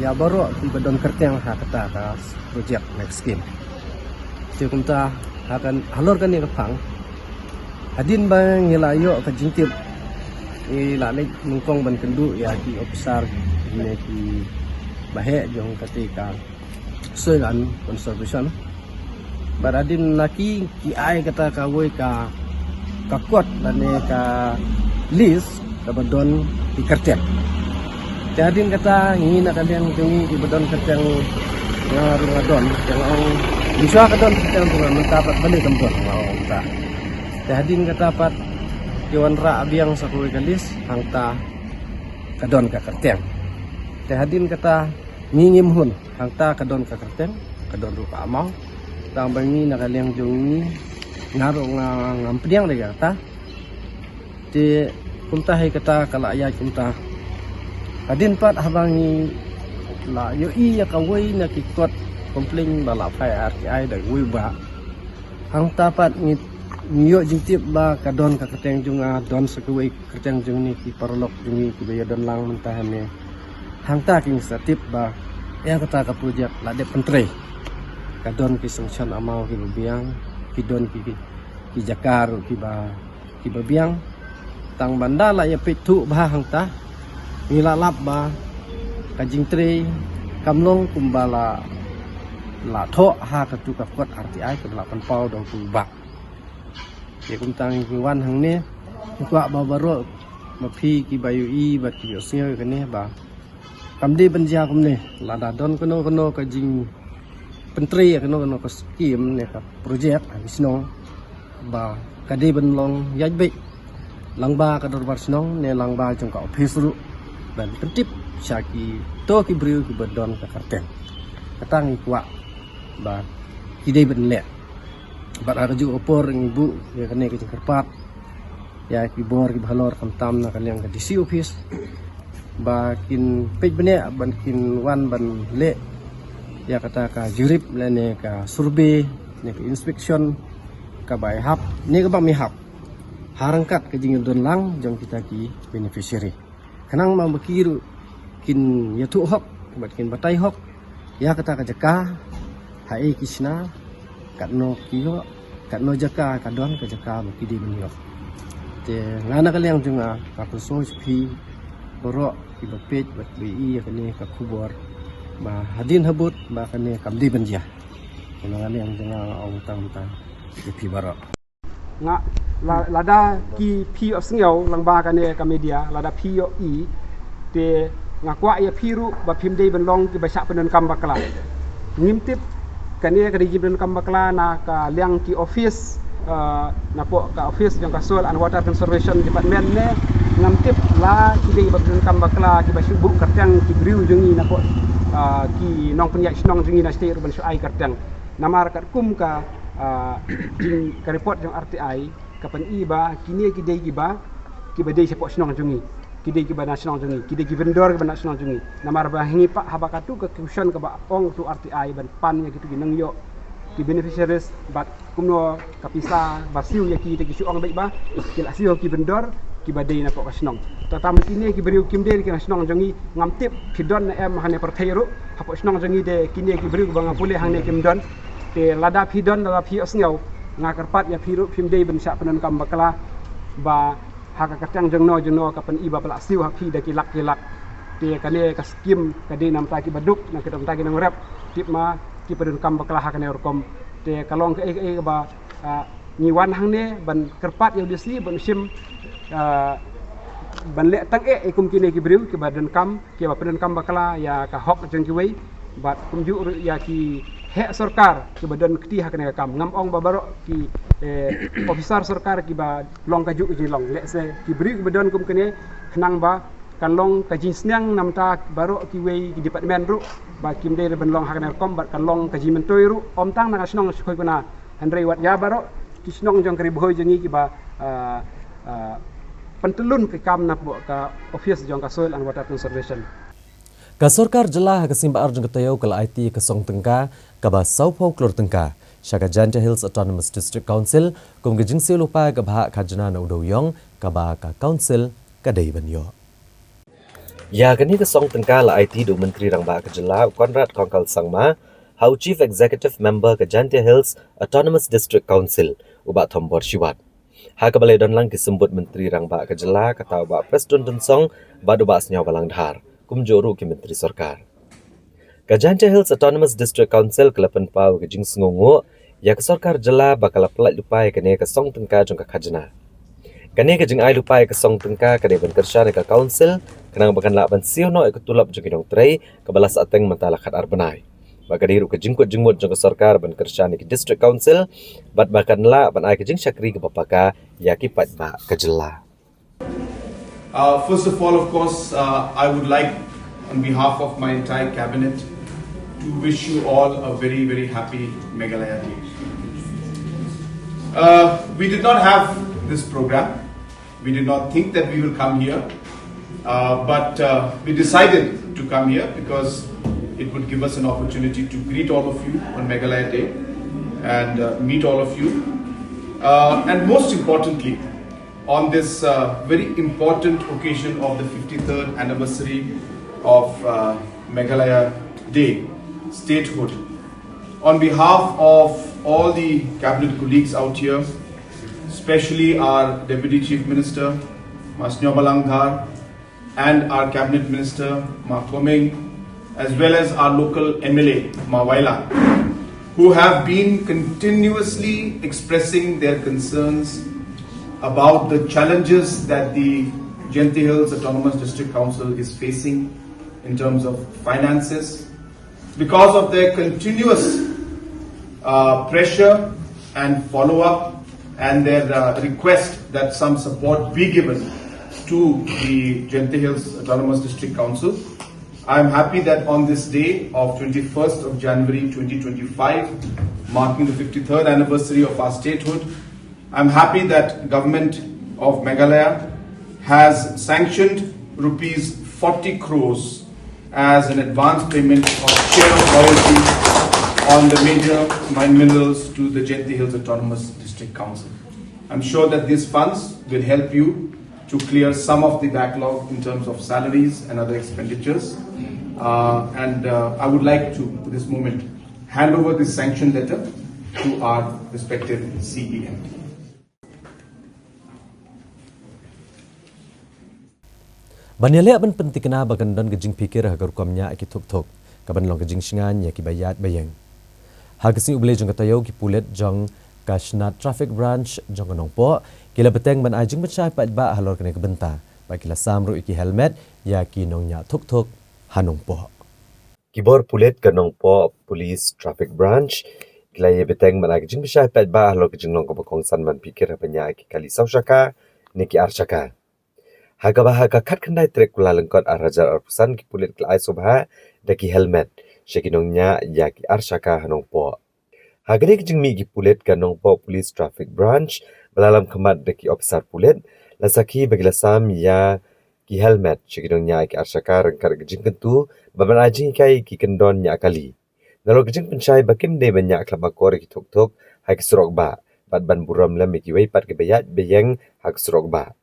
Ya baru di badon kerteng ha kata ka project ne skim. Jadi kita akan halorkan ni ka phang hadin bang hilayo ka jingtip ilalik nungkong ban kendu ya ki officer ne ki bahe jong ketika soilan conservation baradin laki ki ai kata ka woi ka kuat dan ka list ka badon di kertek jadin kata ingin kalian kami di badon kertek ngarung adon yang bisa kadon kertek dengan mendapat balik kembon mau ta hadin katapat Dewan Ra Abiang sakui galis hangta kadon ka kerteng. Hadin kata ngingim hun hangta kadon ka kerteng kadon rupa amau tang bangi nakaliang jongi ngaro ngampiang lagi kata ti kumta hai kata kala ya kumta hadin pat habangi la yo i ya kawai na kikot komplain bala pai RTI da wiba hangta pat niyo jingtip ba kadon ka keteng junga don sekewei keteng jung ni ki parlok jungi ki baya don lang mentahan ne hangta ki inisiatif ba ya kata ka project la de pentre kadon ki sungchan amau ki biang ki don ki jakar ki biang tang banda la ya pitu ba hangta ngilalap ba ka jingtre kamlong kumbala la tho ha ka tu ka kot RTI ka lapan pau dong tu bak ya kuntang kiwan hang ne kwa ba baro ma phi ki bayu i bat ki sio ka ne ba kam de banja kum ne la da don kono ka jing
Penteri kena ke skim ni ka projek Senong ba kadi ben long yaj be langba ka dorbar Senong ne langba jong ka office ru dan pentip syaki to ki briu ki bedon ka karten katang kuat ba kidai ben le ba arju opor ibu ya kene ke kerpat ya ki bor ki balor kam na kan yang ke DC office ba kin pej bene ban kin wan ban le ya kata ka jurip lene ka survey ne ka inspection ka bai hap ne ka ba mi hap harangkat ke jing don lang jong kita ki beneficiary kanang ma bakiru kin yatu hok bat kin batai hok ya kata ka jaka hai kisna katno kiyo katno jaka kadon ka jaka baki di benyo te ngana kaliang junga ka so pi borok ki bapej bat bi kani ka kubor ba hadin habut ba kani kam di benja ngana yang junga ong tang pi borok
nga lada ki pi of singyau langba kani ka media lada pi yo I te ngakwa ya piru ba pimde ben long ki ba syak penon kam bakla ngimtip kani ka di ben kam bakla na ka liang ki office na po ka office yang ka soil and water conservation department ne ngimtip la ki di ba ben kam bakla ki ba syubuk kartang ki briu jungi na po ki nong penyak snong jungi na state urban syai kartang namar kat kum ka jing ka report yang RTI kapan iba kini ki dei ki ba dei support snong jungi ki dei ki ba national jungi ki dei ki vendor ki ba national jungi namar ba hingi pak habakatu ke kusion ke ba ong tu RTI ban pan ya gitu ginang yo ki beneficiaries bat kumno kapisa basiu ya ki ki suong baik ba ki la siu ki vendor ki ba dei na pok snong tatam kini ki beriu kim dei ki national jungi ngam tip pidon na em hane perthairu hapok snong jungi de kini ki beriu ba ngapule hane kim don te lada pidon lada pi osngau ngakarpat ya piru pim dei ben syak penon kam bakla ba haka katang jengno kapan iba pelak siu hak pi daki lak te kane ka skim kade nam ta ki baduk na kedam ta ki nang rap tip ma ki penon kam bakla hak ne orkom te kalong ke ba ni wan hang ne ban kerpat yo disi ban sim ban le tang kum kine ki briu ki badan kam ki ba penon kam bakla ya ka hok jeng ki wei bat kum ju ya ki hek sarkar ki badan kti hak ne kam ngam ong babaro ki officer sarkar ki ba long ka ju ki long le se ki bri ki badan kum kene khnang ba kan long ka jin snang nam ta baro ki wei ki department ru ba kim de ban long hak ne kom ba kan long ka jimen toy ru om tang na snong skoi kuna handrei wat ya baro ki snong jong kri boy jengi ki ba pentelun ke kam na ka office jong ka soil and water conservation
Ka Sarkar Jelah ka simba arjung katayo kala IT ka song tengka ka ba Saupau klor tengka Shaka Janja Hills Autonomous District Council kum gejing sil lupa ka bah khajna na udoyong ka ba ka council ka dei banyo ya kani ka song tengka la IT do menteri rang ba ka Jelah Konrad Kongkal Sangma how chief executive member ka Janja Hills Autonomous District Council uba thombor shiwat ha ka balai don lang kisembut menteri rang ba ka Jelah ka taw ba Preston Dunsong ba do ba snyaw balang dhar kumjoru ki menteri sarkar ka Janja Hills Autonomous District Council kelapan pau ke jing sngongo ya ka sarkar Jelah bakal pelat lupai kene ka song tengka jong ka khajna kene ka jing ai lupai ka song tengka ka de ban kersha ka council kenang bakan la ban sio no ek tulap jong dong trei ka balas ateng mentala khat arbanai baka diru ka jingkut jingmut jong ka sarkar ban kersha ki district council bat bakan la ban ai ka jing syakri ka papaka ya ki pat ba ka Jelah.
First of all, of course, I would like, on behalf of my entire cabinet, to wish you all a very, very happy Meghalaya Day. We did not have this program. We did not think that we will come here, but we decided to come here because it would give us an opportunity to greet all of you on Meghalaya Day and meet all of you. And most importantly, on this very important occasion of the 53rd anniversary of Meghalaya Day, statehood. On behalf of all the cabinet colleagues out here, especially our Deputy Chief Minister, Ma Snyaw Balang Dhar, and our Cabinet Minister, Ma Komeng, as well as our local MLA, Ma Waila, who have been continuously expressing their concerns about the challenges that the Jenti Hills Autonomous District Council is facing in terms of finances, because of their continuous pressure and follow up and their request that some support be given to the Gentile Hills Autonomous District Council. I am happy that on this day of 21st of January 2025, marking the 53rd anniversary of our statehood, I am happy that government of Meghalaya has sanctioned rupees 40 crores as an advance payment of share of royalty on the major mine minerals to the Gentile Hills Autonomous District Council. I'm sure that these funds will help you to clear some of the backlog in terms of salaries and other expenditures. I would like to, at this moment, hand over this sanction letter to our respective CEM.
Banyale aban penting kena bagan don gejing pikir agar kumnya aki tuk kaban long gejing singan ya ki bayat bayang. Hagasing uble jong katayo ki pulet jong kasnat traffic branch jong kanong po kila beteng ban ajing bencai pat ba halor kena kebenta ba kila samru iki helmet ya ki nongnya tuk hanong po. Kibor pulet kanong po police traffic branch kila ye beteng ban ajing bencai pat ba halor kejing long kabakongsan man pikir banya ki kali sausaka niki archaka. Haga kat kendai trek kula lengkot arajar arpusan ki pulit kelai sobha daki helmet shekinongnya ya ki arshaka hanong po. Haga ni kijing mi ki pulit kanong po police traffic branch belalam kemat daki officer pulit lasaki bagilasam ya ki helmet shekinongnya ki arshaka rengkar kijing kentu baban ajing kai ki kendon nya kali. Nalo kijing pencai bakim de banyak klabakor ki tuk hai ki surok ba bat ban buram lam ki wei pat ki bayat beyeng hak surok ba.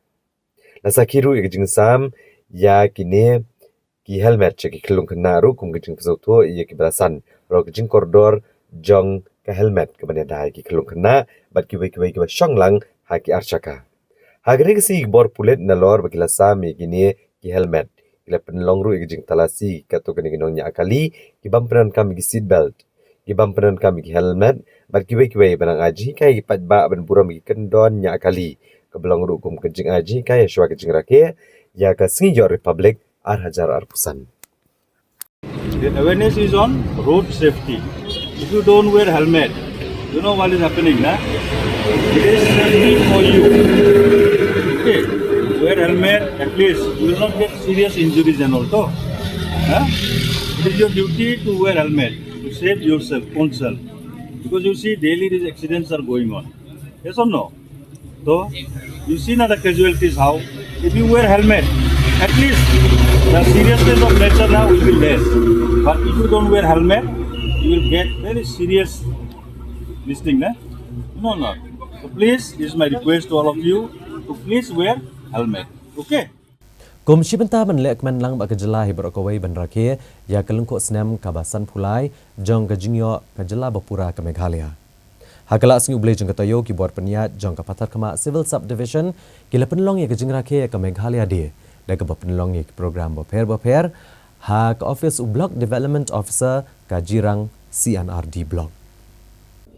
Nasa kiru ikjing sam ya kini ki helmet ceki kelung kenaru kum kejing pesautu iya ki belasan ro kejing koridor jong ke helmet ke banya dai ki kelung kena bat ki ki syong lang ha ki archaka. Hagre si bor pulet nalor bakila sam kini ki helmet ila penlong ru ikjing talasi kato kene ginongnya akali ki bamperan kami ki seat belt ki bamperan kami ki helmet bat ki banang aji kai pat ba ban buram ki kendon nya akali kebelang rukum kejing aji kaya syua kejing rakyat ya ke Singapore Republic Hajar Arpusan.
The awareness is on road safety. If you don't wear helmet, you know what is happening, na? It is safety for you. Okay, wear helmet at least you will not get serious injuries and all. It is your duty to wear helmet to save yourself, own self, because you see daily these accidents are going on. Yes or no? So, you see now the casualties how, if you wear helmet, at least the seriousness of nature now will be less. But if you don't wear helmet, you will get very serious this thing, nah? No. So please, this is my request to all of you to please wear helmet. Okay?
Komisi benta menlek menlang bak kejela hibar kawai ban rakyat ya kelengkok senam kabasan pulai jong kejingyo kejela bapura ke Meghalaya. Hagala asing ublay jeng katayo ki buat peniat jong kapatar kema civil subdivision kila penlong ya kejing rakyat ke Meghalaya dia dan ke penlong ya program baper ha ke office block development officer ka Jirang CNRD block.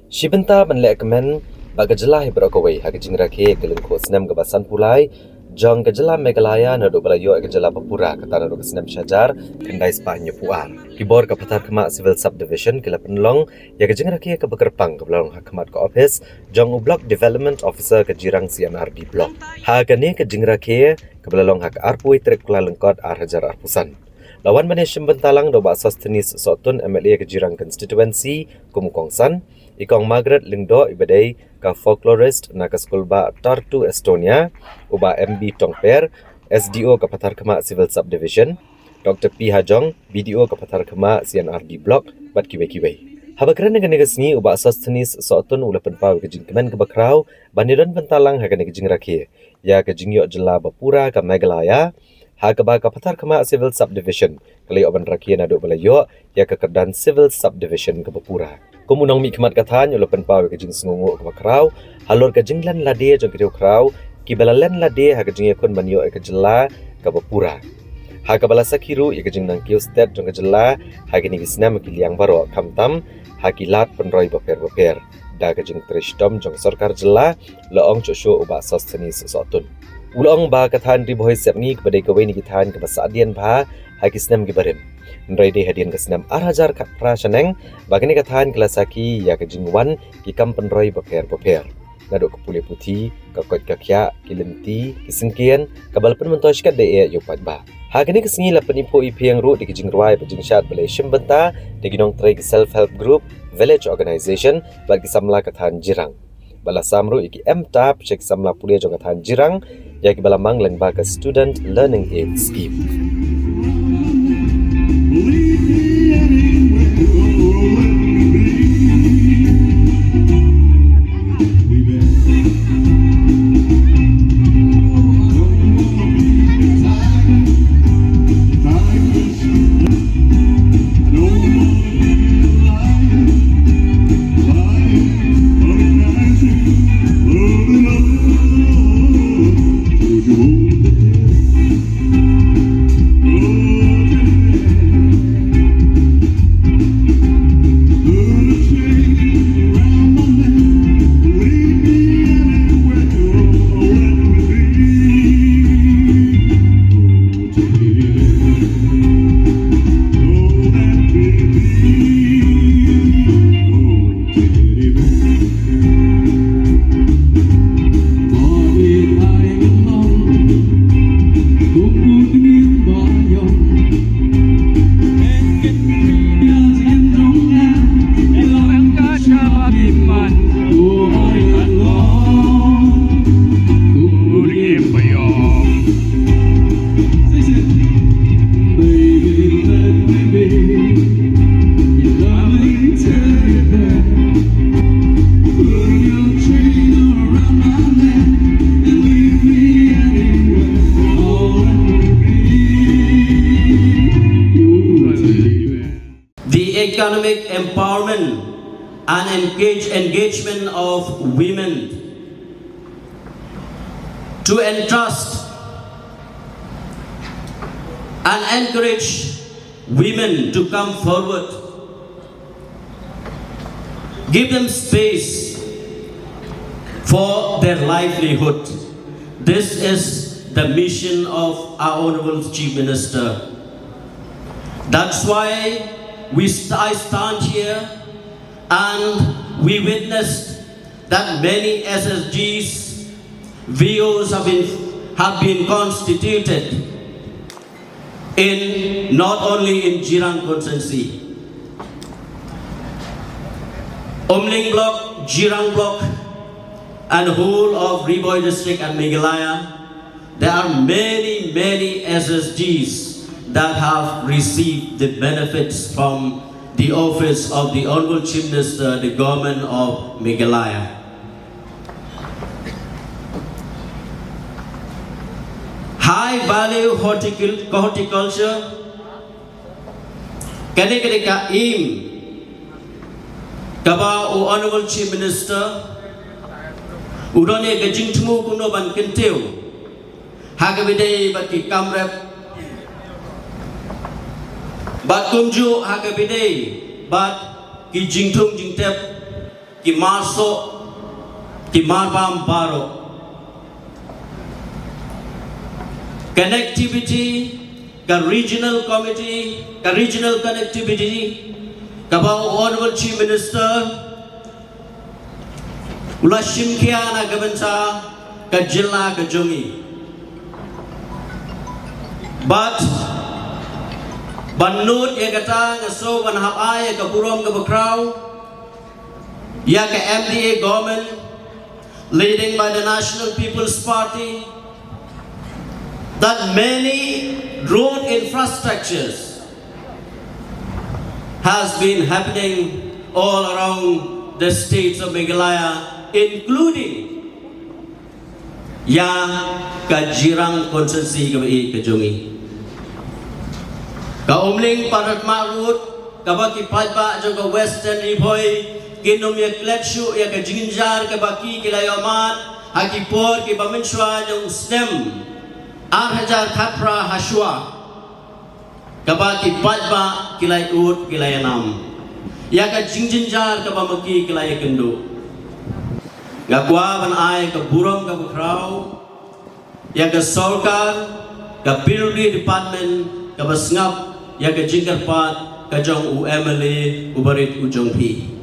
Shibenta menlek kemen bak kejela hibar kawai ha kejing rakyat kelengkok senam kabasan pulai jong kejela Meghalaya nado balayo kejela bapura kata nado kesenam syajar kendai sepahnya puar. Kibor kapatar kema civil subdivision kila penlong ya kejing rakyat ke bekerpang ke belong hakimat ke office jong block development officer ke Jirang CNRD block. Ha kene kejing rakyat ke belong hak arpui trek kula lengkot Hajar Arpusan. Lawan management bentalang do bak sostenis sotun MLA ke Jirang constituency kumukongsan ikong Margaret Lingdo ibadai ka folklorist na ka skulba Tartu Estonia uba MB Tongper SDO kapatar kema civil subdivision Dr. P Hajong BDO kapatar kema CNRD block bat kiwe habakran dengan negasni uba sostenis sotun ula penpau ke jingkemen ke bakrau baniran bentalang ha ke jing rakyat ya ke jingyo jela bapura ka Meghalaya ha ke ba kapatar kema civil subdivision kali oban rakyat nado balayo ya ke kerdan civil subdivision ke bapura. Kumunong mi kemat katan ula penpau ke jing sengungu ke bakrau halor ke jinglan lade jong ke krau ki balalen lade ha ke jing yakun banyo ke jela ke bapura. Ha ke bala sakiru ya ke jing nang kiu state jong ke jela ha ke ni gisnam ki liang baro kamtam ha ki lat penroi baper da ke jing tristom jong sarkar jela laong chosho uba sostenis sotun. Ulong ba katan di boy sepni kepada kawai ni kitan ke pasadian ba haki senam gibarim. Nrede hadian ke senam arhajar kat prasaneng bagani kathan kelasaki ya ke jingwan ki kampen roi beper. Naduk ke pulih putih, ke kot kakya, ki lenti, ki sengkian, ke balapan mentosh kat dea yopat ba. Hagani ke sengi la penipu ipiang ru di ke jingruai bejing syat balai shimbenta di ginong trai self-help group, village organization, bagi samla kathan jirang. Bala samru iki MTAP cek samla pulia jong kathan jirang, ya ki bala manglang ba ke student learning aid scheme.
Economic empowerment and engagement of women, to entrust and encourage women to come forward, give them space for their livelihood. This is the mission of our Honorable Chief Minister. That's why I stand here and we witnessed that many SSGs, VOs have been constituted in not only in Jirang constituency, Omling block, Jirang block, and whole of Riboy district and Meghalaya. There are many SSGs that have received the benefits from the office of the Honorable Chief Minister, the government of Meghalaya. High value horticulture, kanika im kaba o Honorable Chief Minister, udone gajing temu kuno ban kenteu, hagabide baki kamrep. Bat kumju hakabide, bat ki jingtung jingtep, ki marso, ki marbam baro. Connectivity, ka regional committee, ka regional connectivity, ka Honorable Chief Minister, ula shimkia na gabansa, ka jilla ka jungi. But Banut ya kata ngaso banhap ay ka burom ka bakraw ya ka MDA government leading by the National People's Party, that many road infrastructures has been happening all around the states of Meghalaya, including ya ka Jirang constituency ka Jongi. Ka Omling Parat Marut, ka baki Padba jo Western Riboy, kinom ya Kletshu ya ka Jinjar ka baki kilayomat, hakipor ki Baminswa jong SNEM, Arhajar Kapra Hashwa, ka baki Padba kilay Ut kilayanam, ya ka Jinjar ka Bamaki kilayakendo. Gagwa ban ay ka Burom ka Bukraw, ya ka Solkar, ka Building Department, kabasngap ya ka jingkarpat kajong UMLA ubarit ujong pi.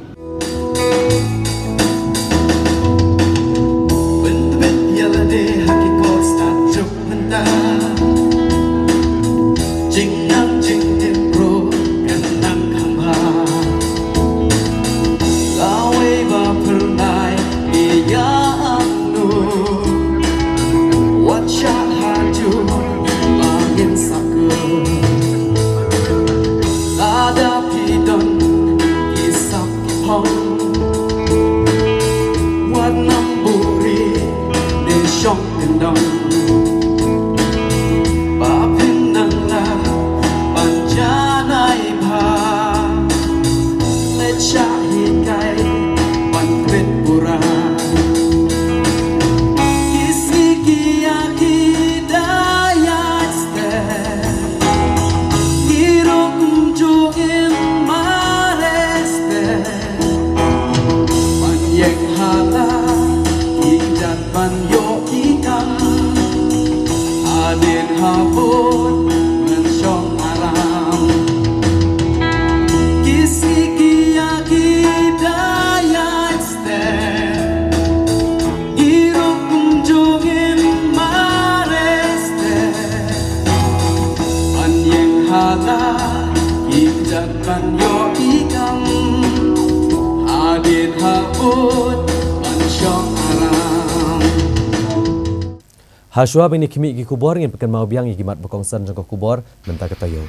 Haswa bini kimi igi kubor ngin pekan mau biang igi mat bekongsan jangko kubor mentah ketayo.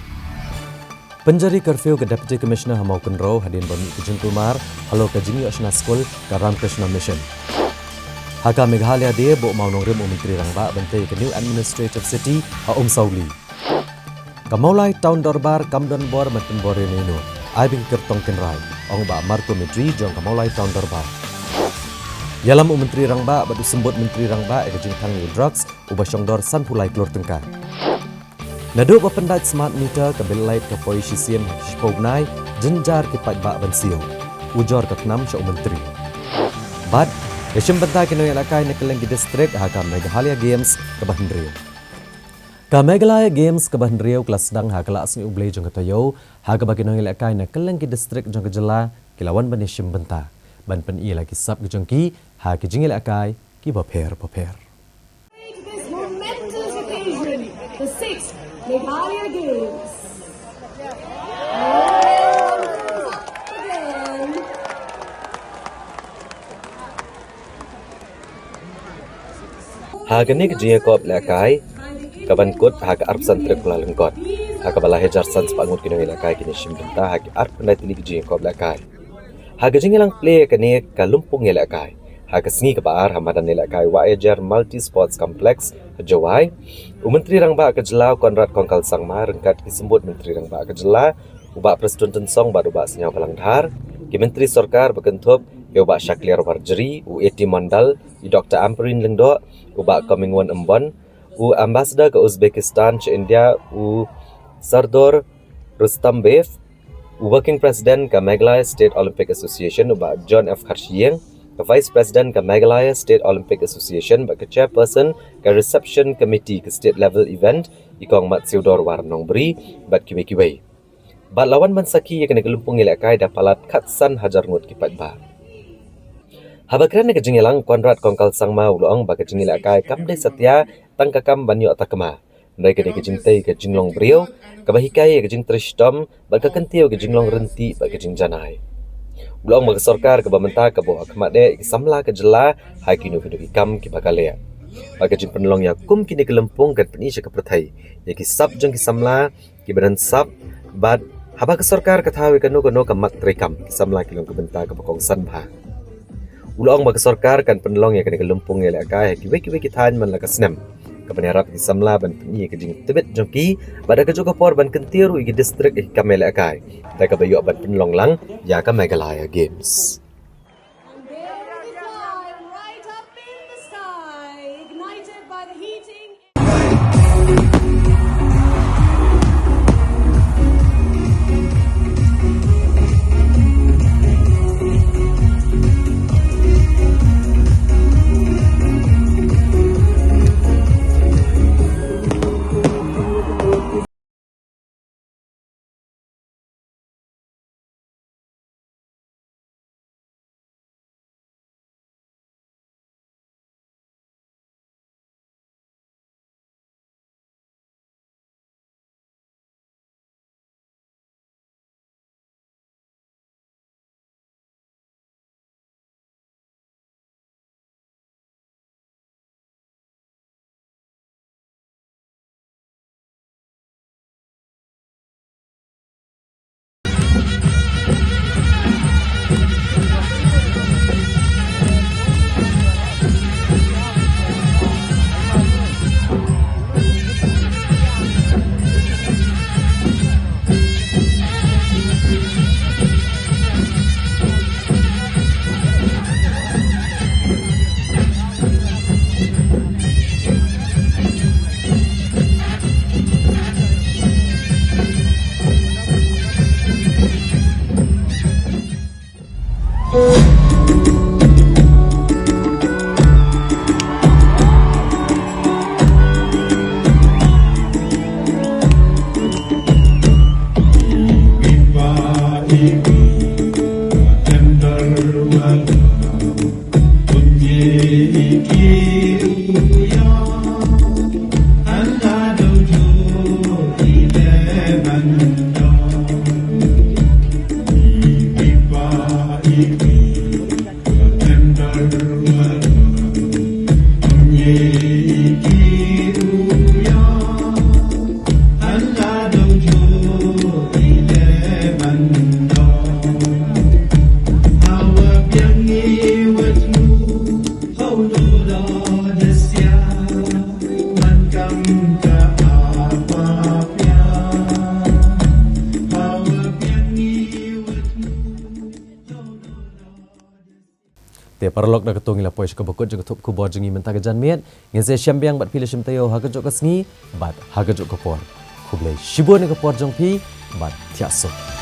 Penjari curfew ke Deputy Commissioner Hamau Kenro hadin bami ke Jengkulmar halo ke Jingi Oshna School ke Ramkrishna Mission. Haka Meghalaya de bo mau nongrim Menteri Rangba bentai ke New Administrative City ha Sauli. Kamaulai Town Dorbar Kamdon Bor Meten Bor Nino. Ai bing kertong kenrai. Ong ba Marco Mitri jong Kamaulai Town Dorbar. Yalam Menteri Rangba badu sembut Menteri Rangba ke jingtang drugs ubasyongdor san pulai keluar tengkar. Nadu pendat smart meter ke belait ke polisisian Spognai jenjar ke pajak bensio. Ujor ke 6 syok menteri. Bad Yashim bentai kena ilakai nekeleng di distrik haka Meghalaya Games ke Bahendriau. Ka Meghalaya Games ke Bahendriau kelas sedang haka kelas ni ublei jong ketoyo haka bagi nang ilakai nekeleng di distrik jong kejela kilawan ban Yashim bentai. Ban pen ia lagi sab ke jongki ha ke jingil akai ki boper.
This momentous occasion, the 6th Meghalaya Games.
Ha ke ni ke jingia kop lakai kaban kut ha ke arp santrek kula lengkot. Ha ke bala hejar sans pangut kino ilakai kini shimbenta ha ke arp pendai tili ke jingia kop lakai. Haga jingilang play kani ka lumpung ilakai. Haga sengi ke baar hamadan ilakai Waejar Multi Sports Complex Jawai. Menteri Rangba ke Jelau Konrad Kongkal Sangma rengkat disebut Menteri Rangba ke Jelau ubak Presiden Tensong baru ubak senyau Palangdhar. Ki Menteri Sorkar berkentup ke ubak Syakliar Warjeri u Eti Mandal i Dr. Amperin Lengdo ubak Komingwan Embon u Ambassador ke Uzbekistan ke India u Sardor Rustambev Working President ke Meghalaya State Olympic Association ubak John F. Kharshieng, ke Vice President ke Meghalaya State Olympic Association bak ke Chairperson ke Reception Committee ke State Level Event ikong Mat Siudor Warnong Beri bat kiwe-kiwe. Bat lawan mansaki yang kena gelumpung ilakai dapalat katsan hajar ngut kipat ba. Habakran ke jingilang Konrad Kongkal Sangma uloong bak ke jingilakai kamde setia tangkakam banyo takema. Mereka ke jintai ke jinglong beriau, ke bahikai ke jing tristom, bak ke kentiu ke jinglong renti bak ke jing janai. Ulang bak sorkar ke bamenta ke bawa kemakde ke samla ke jela, hai kinu ke ikam ke bakalea. Bak ke jing penelong ya kum kini ke lempung ke penisha ke pertai, ya ki sab jeng ke samla, ki badan sab, bat haba ke sorkar ke tahu ke no ke mak trikam, ke samla ke long ke benta ke bakong sanbha. Ulang bak sorkar kan penelong ya kini ke lempung ya lekai, ki weki tan man la ke senem. Kepenarap di samla ban penyi ke jing tebet jongki pada ke juga por ban kentiru igi distrik kamel akai ta ke bayu ban penlong lang ya ka Meghalaya Games.
Paralog na katung ila pois ka bukod jeng tup ku bor jengi mentag jan miet ngeze syambiang bat pilih syamtayo haga jok kasngi bat haga jok kapor kublai shibon ka por jong pi bat tiasuk